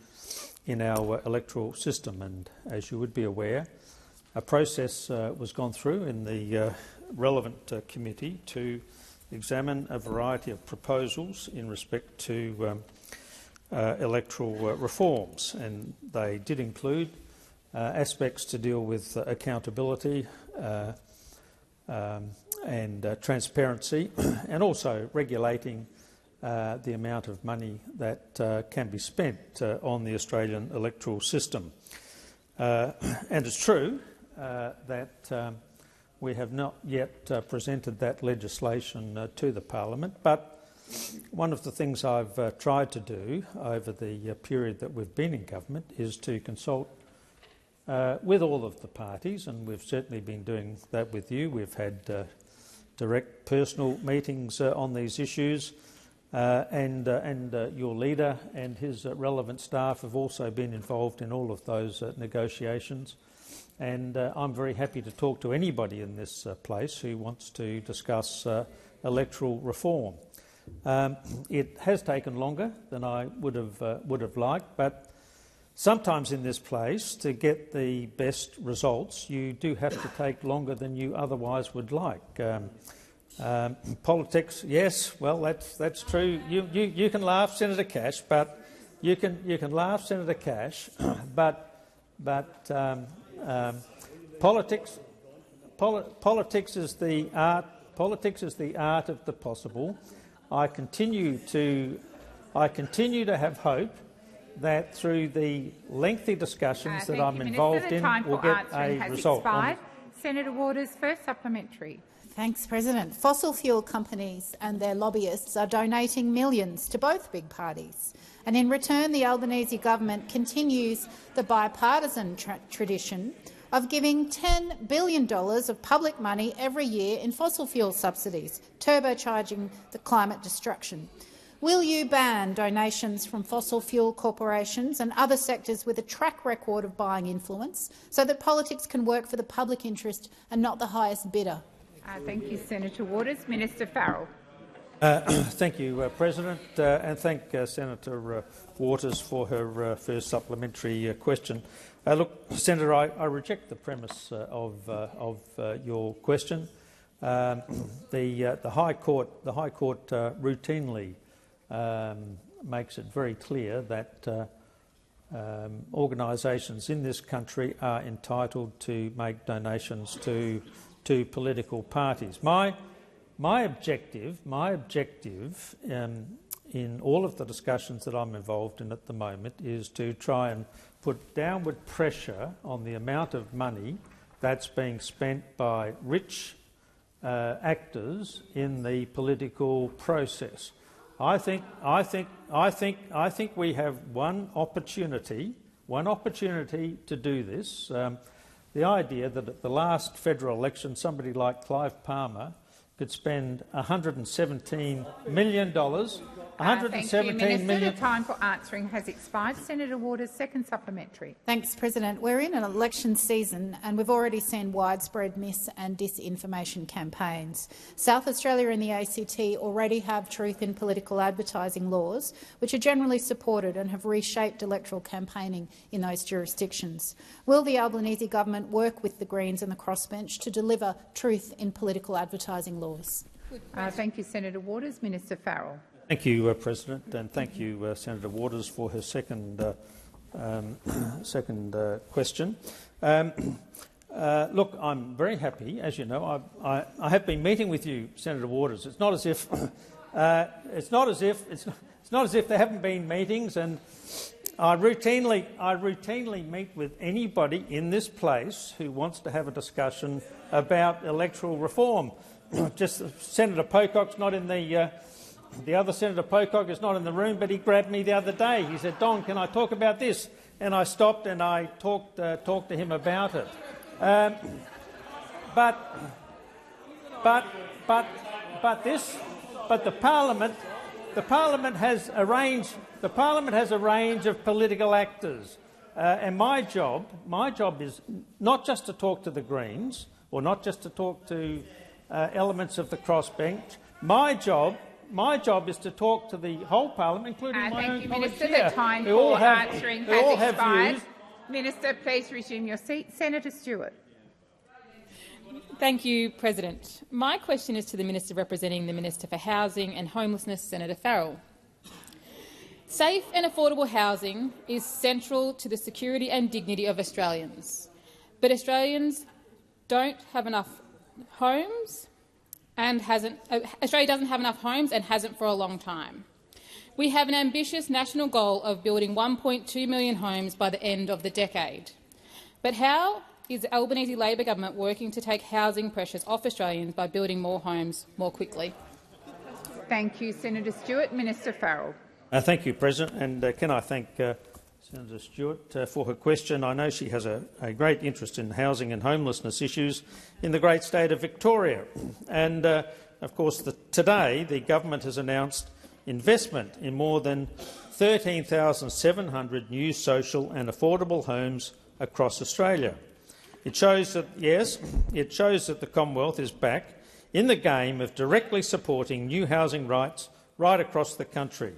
in our electoral system, and as you would be aware, a process was gone through in the relevant committee to examine a variety of proposals in respect to electoral reforms, and they did include aspects to deal with accountability and transparency, and also regulating the amount of money that can be spent on the Australian electoral system. And it's true that we have not yet presented that legislation to the Parliament, but one of the things I've tried to do over the period that we've been in government is to consult with all of the parties, and we've certainly been doing that with you. We've had direct personal meetings on these issues, and your leader and his relevant staff have also been involved in all of those negotiations. And I'm very happy to talk to anybody in this place who wants to discuss electoral reform. It has taken longer than I would have liked, but sometimes in this place, to get the best results, you do have to take longer than you otherwise would like. Politics, yes, well, that's true. You can laugh, Senator Cash, but you can laugh, Senator Cash, but politics is the art. Politics is the art of the possible. I continue to have hope that through the lengthy discussions that I'm involved in, we'll get a result. Senator Waters, first supplementary. Thanks, President. Fossil fuel companies and their lobbyists are donating millions to both big parties, and in return the Albanese government continues the bipartisan tradition of giving $10 billion of public money every year in fossil fuel subsidies, turbocharging the climate destruction. Will you ban donations from fossil fuel corporations and other sectors with a track record of buying influence so that politics can work for the public interest and not the highest bidder? Thank you, Senator Waters. Minister Farrell. Thank you, President, and thank Senator Waters for her first supplementary question. Look, Senator, I reject the premise of your question. The High Court routinely makes it very clear that organisations in this country are entitled to make donations to political parties. My objective in all of the discussions that I'm involved in at the moment is to try and put downward pressure on the amount of money that's being spent by rich actors in the political process. I think we have one opportunity to do this. The idea that at the last federal election somebody like Clive Palmer could spend $117 million. Thank you, Minister. The time for answering has expired. Senator Waters, second supplementary. Thanks, President. We're in an election season and we've already seen widespread mis- and disinformation campaigns. South Australia and the ACT already have truth in political advertising laws, which are generally supported and have reshaped electoral campaigning in those jurisdictions. Will the Albanese government work with the Greens and the crossbench to deliver truth in political advertising laws? Thank you, Senator Waters. Minister Farrell. Thank you, President, and thank you, Senator Waters, for her second question. Look, I'm very happy. As you know, I have been meeting with you, Senator Waters. It's not as if it's not as if there haven't been meetings, and I routinely meet with anybody in this place who wants to have a discussion about electoral reform. Just Senator Pocock's not in the other Senator Pocock is not in the room, but he grabbed me the other day. He said, "Don, can I talk about this?" And I stopped and I talked to him about it. But the Parliament has a range. The Parliament has a range of political actors, and my job is not just to talk to the Greens or not just to talk to elements of the crossbench. My job is to talk to the whole Parliament, including my own colleagues Minister, here, the time who all for have, answering who all has have expired. views. Minister, please resume your seat. Senator Stewart. Thank you, President. My question is to the Minister representing the Minister for Housing and Homelessness, Senator Farrell. Safe and affordable housing is central to the security and dignity of Australians, but Australians don't have enough homes and Australia doesn't have enough homes and hasn't for a long time. We have an ambitious national goal of building 1.2 million homes by the end of the decade. But how is the Albanese Labor government working to take housing pressures off Australians by building more homes more quickly? Thank you, Senator Stewart. Minister Farrell. Thank you, President, and can I thank Senator Stewart for her question. I know she has a great interest in housing and homelessness issues in the great state of Victoria. And, of course, today the government has announced investment in more than 13,700 new social and affordable homes across Australia. It shows that, yes, it shows that the Commonwealth is back in the game of directly supporting new housing rights right across the country.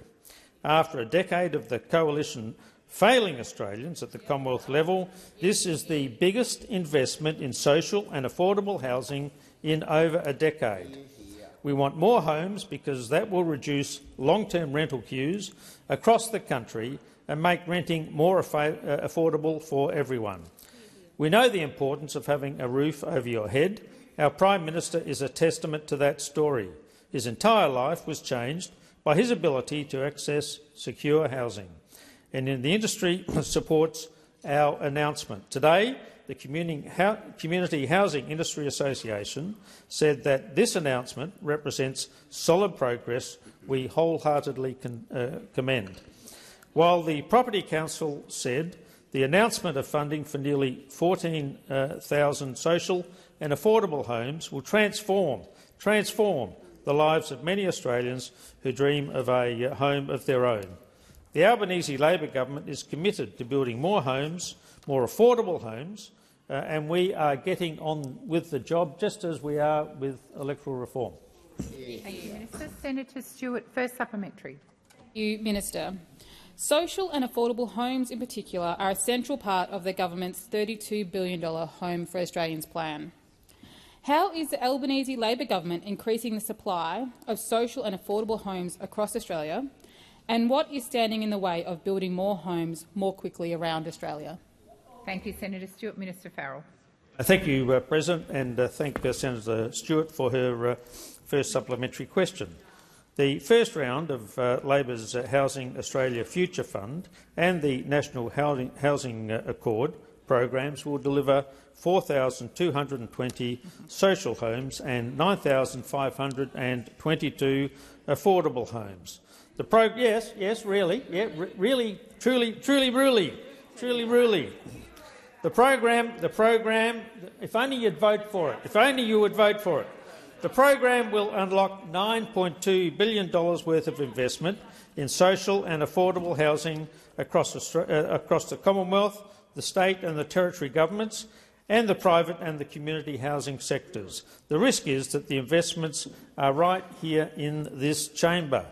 After a decade of the coalition failing Australians at the Commonwealth level, this is the biggest investment in social and affordable housing in over a decade. We want more homes because that will reduce long-term rental queues across the country and make renting more affordable for everyone. We know the importance of having a roof over your head. Our Prime Minister is a testament to that story. His entire life was changed by his ability to access secure housing. And the industry supports our announcement. Today, the Community Housing Industry Association said that this announcement represents solid progress we wholeheartedly commend. While the Property Council said the announcement of funding for nearly 14,000 social and affordable homes will transform the lives of many Australians who dream of a home of their own. The Albanese Labor government is committed to building more homes, more affordable homes, and we are getting on with the job just as we are with electoral reform. Thank you, Minister. Senator Stewart, first supplementary. Thank you, Minister. Social and affordable homes in particular are a central part of the government's $32 billion Home for Australians plan. How is the Albanese Labor government increasing the supply of social and affordable homes across Australia, and what is standing in the way of building more homes more quickly around Australia? Thank you, Senator Stewart. Minister Farrell. Thank you, President, and thank Senator Stewart for her first supplementary question. The first round of Labor's Housing Australia Future Fund and the National Housing Accord programs will deliver 4,220 social homes and 9,522 affordable homes. Really. The program. If only you'd vote for it. If only you would vote for it. The program will unlock $9.2 billion worth of investment in social and affordable housing across the Commonwealth, the state and the territory governments, and the private and the community housing sectors. The risk is that the investments are right here in this chamber.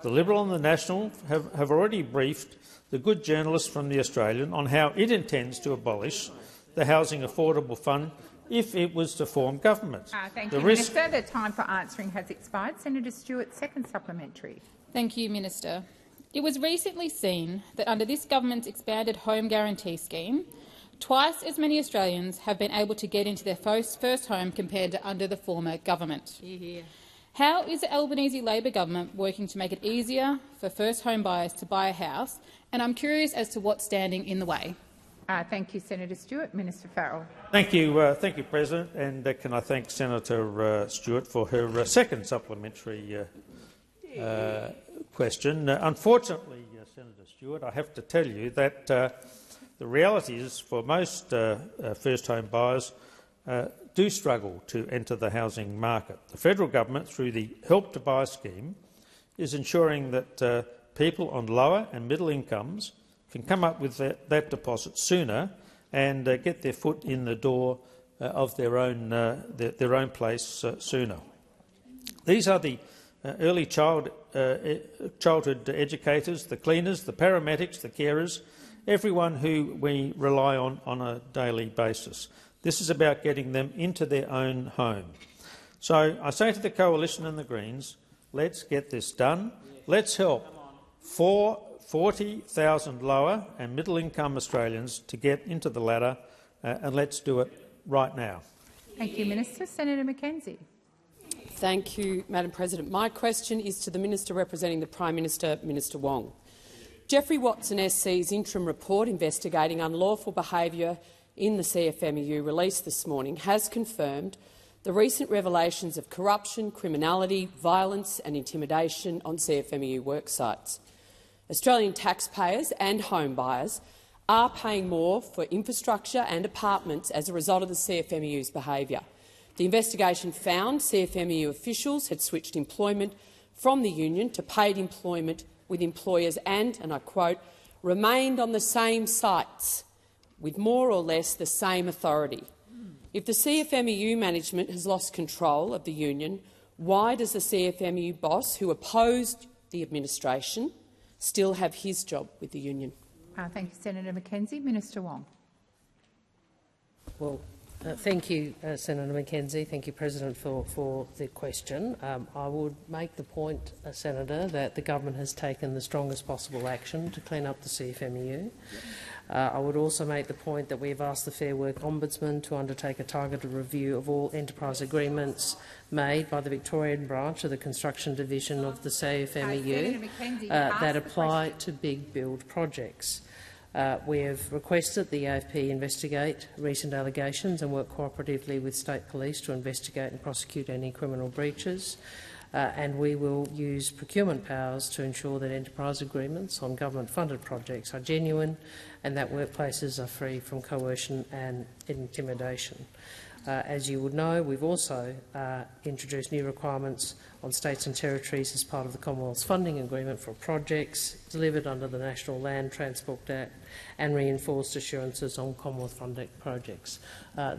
The Liberal and the National have already briefed the good journalist from the Australian on how it intends to abolish the Housing Affordable Fund if it was to form government. Thank you, Minister. The time for answering has expired. Senator Stewart, second supplementary. Thank you, Minister. It was recently seen that under this government's expanded home guarantee scheme, twice as many Australians have been able to get into their first home compared to under the former government. How is the Albanese Labor government working to make it easier for first home buyers to buy a house? And I'm curious as to what's standing in the way. Thank you, Senator Stewart. Minister Farrell. Thank you, President. And can I thank Senator Stewart for her second supplementary question. Unfortunately, Senator Stewart, I have to tell you that the reality is for most first home buyers do struggle to enter the housing market. The federal government, through the Help to Buy scheme, is ensuring that people on lower and middle incomes can come up with that deposit sooner and get their foot in the door of their own place sooner. These are the early childhood educators, the cleaners, the paramedics, the carers, everyone who we rely on a daily basis. This is about getting them into their own home. So I say to the Coalition and the Greens, let's get this done. Let's help 40,000 lower and middle-income Australians to get into the ladder, and let's do it right now. Thank you, Minister. Senator Mackenzie. Thank you, Madam President. My question is to the Minister representing the Prime Minister, Minister Wong. Geoffrey Watson SC's interim report investigating unlawful behaviour in the CFMEU released this morning has confirmed the recent revelations of corruption, criminality, violence and intimidation on CFMEU worksites. Australian taxpayers and home buyers are paying more for infrastructure and apartments as a result of the CFMEU's behaviour. The investigation found CFMEU officials had switched employment from the union to paid employment with employers and I quote, remained on the same sites with more or less the same authority. If the CFMEU management has lost control of the union, why does the CFMEU boss, who opposed the administration, still have his job with the union? Thank you, Senator Mackenzie. Minister Wong. Well, thank you, Senator Mackenzie. Thank you, President, for the question. I would make the point, Senator, that the government has taken the strongest possible action to clean up the CFMEU. I would also make the point that we have asked the Fair Work Ombudsman to undertake a targeted review of all enterprise agreements made by the Victorian branch of the construction division of the CFMEU that apply to big build projects. We have requested the AFP investigate recent allegations and work cooperatively with state police to investigate and prosecute any criminal breaches. And we will use procurement powers to ensure that enterprise agreements on government-funded projects are genuine and that workplaces are free from coercion and intimidation. As you would know, we've also introduced new requirements on states and territories as part of the Commonwealth's funding agreement for projects delivered under the National Land Transport Act and reinforced assurances on Commonwealth-funded projects.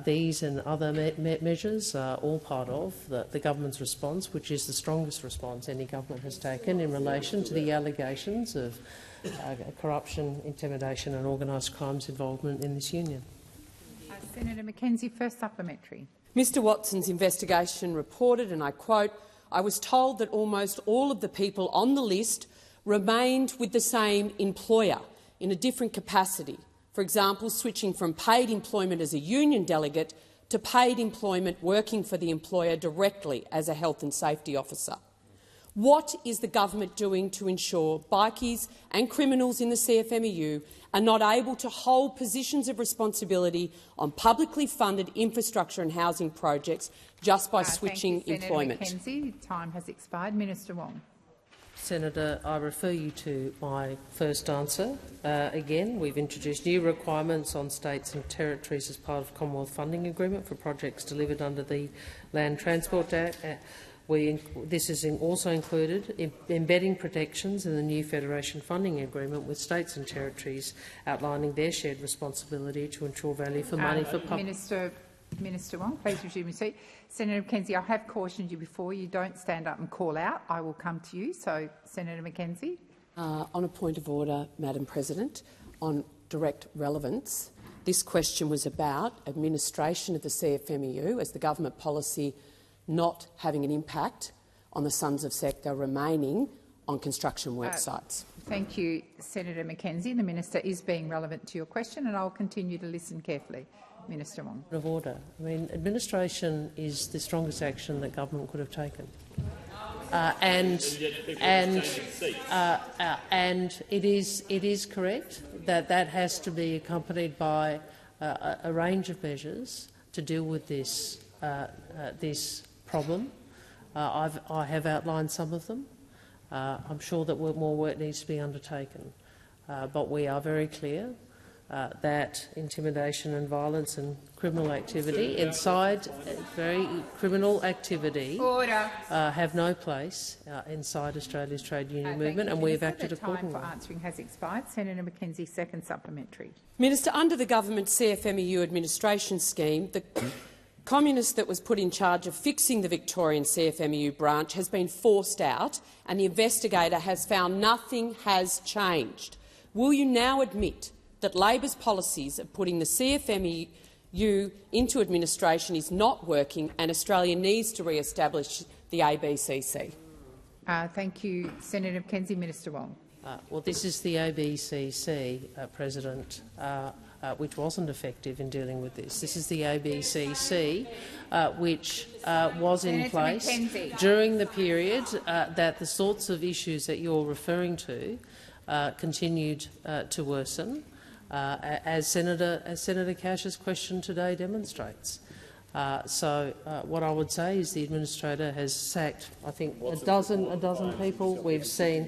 These and other measures are all part of the government's response, which is the strongest response any government has taken in relation to the allegations of corruption, intimidation and organised crime's involvement in this union. Senator Mackenzie, first supplementary. Mr Watson's investigation reported, and I quote, I was told that almost all of the people on the list remained with the same employer in a different capacity, for example, switching from paid employment as a union delegate to paid employment working for the employer directly as a health and safety officer. What is the government doing to ensure bikies and criminals in the CFMEU are not able to hold positions of responsibility on publicly funded infrastructure and housing projects just by switching employment? Senator Mackenzie, time has expired. Minister Wong. Senator, I refer you to my first answer. Again, we've introduced new requirements on states and territories as part of the Commonwealth funding agreement for projects delivered under the Land Transport Act. This is also included embedding protections in the new Federation funding agreement with states and territories outlining their shared responsibility to ensure value for money for public. Minister Wong, please resume your seat. Senator Mackenzie, I have cautioned you before. You don't stand up and call out. I will come to you. So, Senator Mackenzie. On a point of order, Madam President, on direct relevance, this question was about administration of the CFMEU as the government policy not having an impact on the sons of sector remaining on construction work sites. Thank you, Senator Mackenzie. The minister is being relevant to your question, and I'll continue to listen carefully. Minister Wong. Of order. I mean, administration is the strongest action that government could have taken. And it is correct that has to be accompanied by a range of measures to deal with this problem. I have outlined some of them. I'm sure that more work needs to be undertaken, but we are very clear that intimidation and violence and criminal activity have no place inside Australia's trade union movement, and we have acted accordingly. The time for answering has expired. Senator Mackenzie, second supplementary. Minister, under the government's CFMEU administration scheme, the communist that was put in charge of fixing the Victorian CFMEU branch has been forced out, and the investigator has found nothing has changed. Will you now admit that Labor's policies of putting the CFMEU into administration is not working and Australia needs to re-establish the ABCC? Thank you, Senator Mackenzie. Minister Wong. Well, this is the ABCC, President, which wasn't effective in dealing with this. This is the ABCC which was in place during the period that the sorts of issues that you're referring to continued to worsen, as Senator Cash's question today demonstrates. So what I would say is the administrator has sacked, I think, a dozen people. We've seen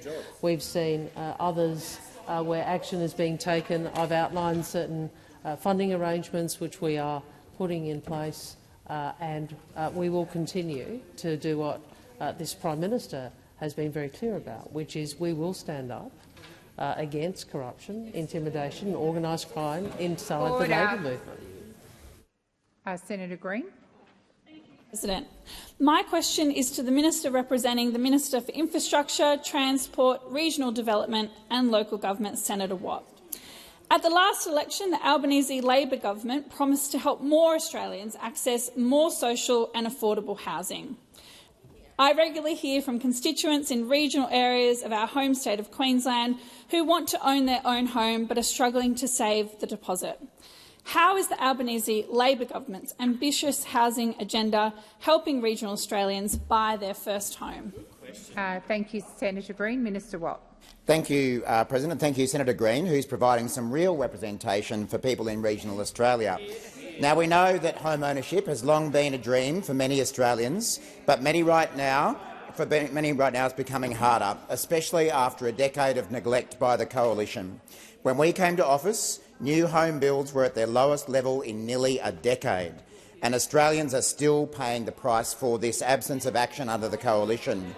others where action is being taken. I've outlined certain funding arrangements which we are putting in place, and we will continue to do what this Prime Minister has been very clear about, which is we will stand up against corruption, intimidation and organised crime inside the Labor movement. Senator Green. President, my question is to the Minister representing the Minister for Infrastructure, Transport, Regional Development and Local Government, Senator Watt. At the last election, the Albanese Labor government promised to help more Australians access more social and affordable housing. I regularly hear from constituents in regional areas of our home state of Queensland who want to own their own home but are struggling to save the deposit. How is the Albanese Labor government's ambitious housing agenda helping regional Australians buy their first home? Thank you, Senator Green. Minister Watt. Thank you, President. Thank you, Senator Green, who's providing some real representation for people in regional Australia. Now, we know that home ownership has long been a dream for many Australians, but for many right now it's becoming harder, especially after a decade of neglect by the Coalition. When we came to office, new home builds were at their lowest level in nearly a decade, and Australians are still paying the price for this absence of action under the Coalition.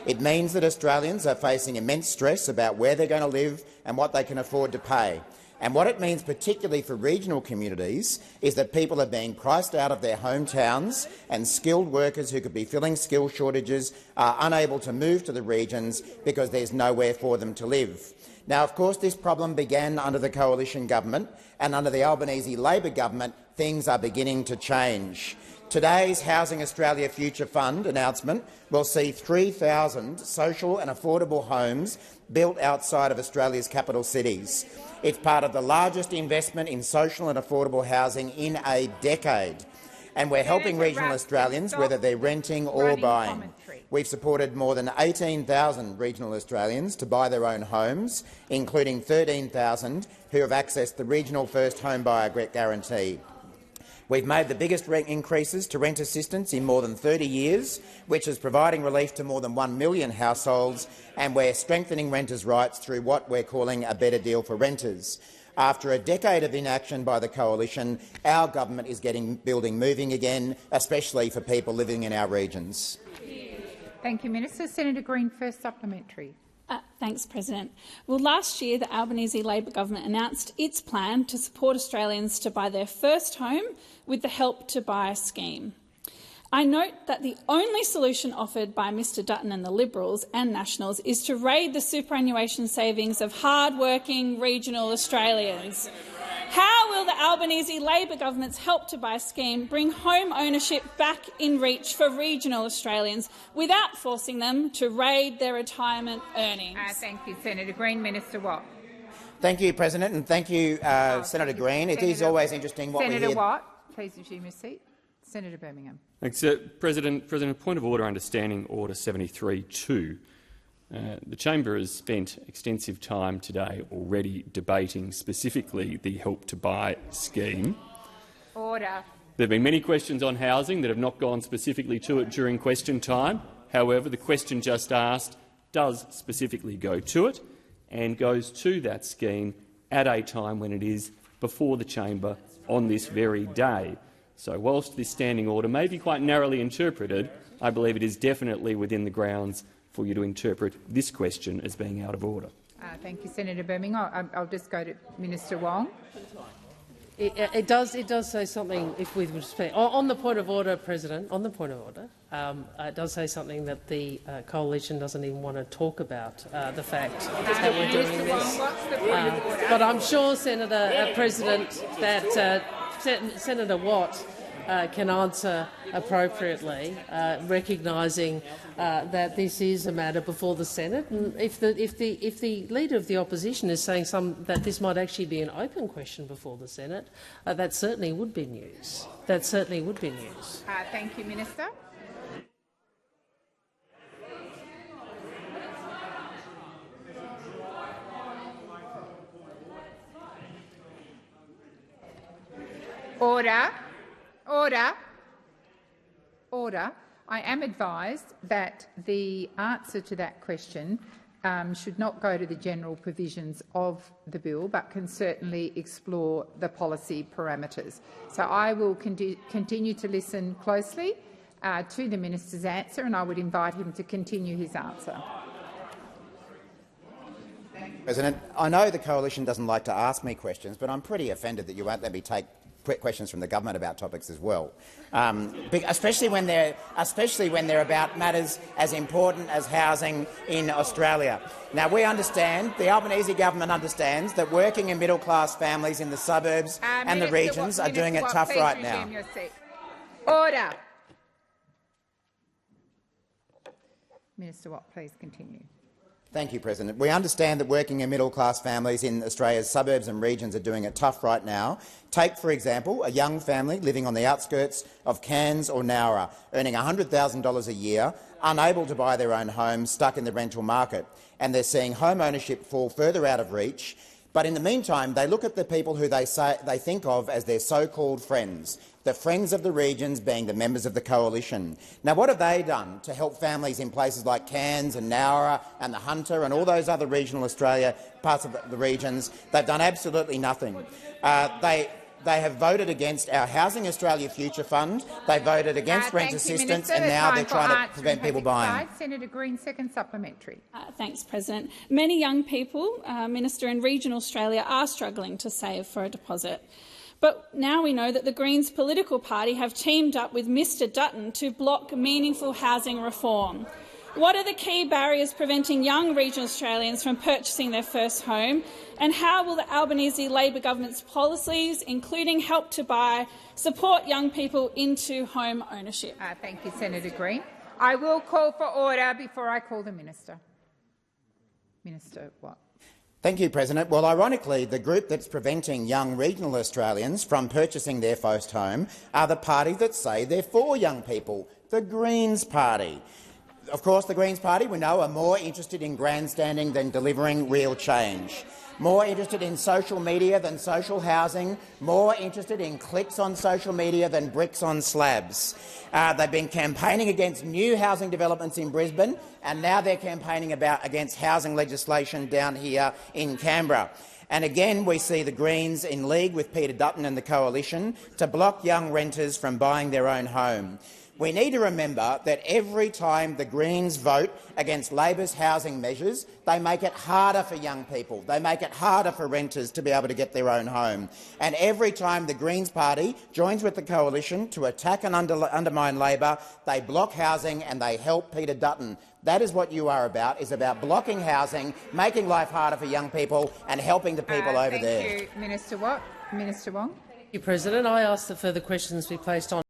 It means that Australians are facing immense stress about where they're going to live and what they can afford to pay. And what it means, particularly for regional communities, is that people are being priced out of their hometowns, and skilled workers who could be filling skill shortages are unable to move to the regions because there's nowhere for them to live. Now, of course, this problem began under the Coalition government, and under the Albanese Labor government, things are beginning to change. Today's Housing Australia Future Fund announcement will see 3,000 social and affordable homes built outside of Australia's capital cities. It's part of the largest investment in social and affordable housing in a decade, and we're helping regional Australians whether they're renting or buying. We've supported more than 18,000 regional Australians to buy their own homes, including 13,000 who have accessed the Regional First Home Buyer Guarantee. We've made the biggest increases to rent assistance in more than 30 years, which is providing relief to more than 1 million households, and we're strengthening renters' rights through what we're calling a better deal for renters. After a decade of inaction by the Coalition, our government is getting building moving again, especially for people living in our regions. Thank you, Minister. Senator Green, first supplementary. Thanks, President. Well, last year the Albanese Labor government announced its plan to support Australians to buy their first home with the Help to Buy scheme. I note that the only solution offered by Mr Dutton and the Liberals and Nationals is to raid the superannuation savings of hard-working regional Australians. How will the Albanese Labor government's Help to Buy scheme bring home ownership back in reach for regional Australians without forcing them to raid their retirement earnings? Thank you, Senator Green. Minister Watt. Thank you, President, and thank you, Senator Green. It is always interesting what we hear. Senator Watt, please resume your seat. Senator Birmingham. Thanks, President. Point of order under Standing Order 73-2. The chamber has spent extensive time today already debating specifically the Help to Buy scheme. Order. There have been many questions on housing that have not gone specifically to it during question time. However, the question just asked does specifically go to it and goes to that scheme at a time when it is before the chamber on this very day. So whilst this standing order may be quite narrowly interpreted, I believe it is definitely within the grounds for you to interpret this question as being out of order. Thank you, Senator Birmingham. I'll just go to Minister Wong. It does say something, if we would speak. On the point of order, President, on the point of order, it does say something that the coalition doesn't even want to talk about, the fact that we're doing this. But I'm sure, President, that Senator Watt can answer appropriately, recognising that this is a matter before the Senate. And if the Leader of the Opposition is saying that this might actually be an open question before the Senate, that certainly would be news. That certainly would be news. Thank you, Minister. Order. Order. Order. I am advised that the answer to that question should not go to the general provisions of the bill, but can certainly explore the policy parameters. So I will continue to listen closely to the minister's answer, and I would invite him to continue his answer. President, I know the coalition doesn't like to ask me questions, but I'm pretty offended that you won't let me take questions from the government about topics as well, especially when they're about matters as important as housing in Australia. Now, we understand, the Albanese government understands, that working and middle-class families in the suburbs and the regions are doing it tough right now. Order. Minister Watt, please continue. Thank you, President. We understand that working and middle-class families in Australia's suburbs and regions are doing it tough right now. Take, for example, a young family living on the outskirts of Cairns or Nowra, earning $100,000 a year, unable to buy their own home, stuck in the rental market, and they're seeing home ownership fall further out of reach. But in the meantime, they look at the people who they think of as their so-called friends, the friends of the regions being the members of the coalition. Now, what have they done to help families in places like Cairns and Nowra and the Hunter and all those other regional Australia parts of the regions? They've done absolutely nothing. They have voted against our Housing Australia Future Fund. They voted against rent assistance, and now they're trying to prevent people buying. Senator Green, second supplementary. Thanks, President. Many young people, Minister, in regional Australia are struggling to save for a deposit. But now we know that the Greens political party have teamed up with Mr Dutton to block meaningful housing reform. What are the key barriers preventing young regional Australians from purchasing their first home, and how will the Albanese Labor government's policies, including Help to Buy, support young people into home ownership? Thank you, Senator Green. I will call for order before I call the minister. Minister Watt. Thank you, President. Well, ironically, the group that's preventing young regional Australians from purchasing their first home are the party that say they're for young people, the Greens Party. Of course, the Greens Party, we know, are more interested in grandstanding than delivering real change, more interested in social media than social housing, more interested in clicks on social media than bricks on slabs. They've been campaigning against new housing developments in Brisbane, and now they're campaigning against housing legislation down here in Canberra. And again, we see the Greens in league with Peter Dutton and the Coalition to block young renters from buying their own home. We need to remember that every time the Greens vote against Labor's housing measures, they make it harder for young people. They make it harder for renters to be able to get their own home. And every time the Greens Party joins with the Coalition to attack and undermine Labor, they block housing and they help Peter Dutton. That is what you are about, is about blocking housing, making life harder for young people and helping the people over there. Thank you, Minister Watt. Minister Wong. Thank you, President. I ask that further questions be placed on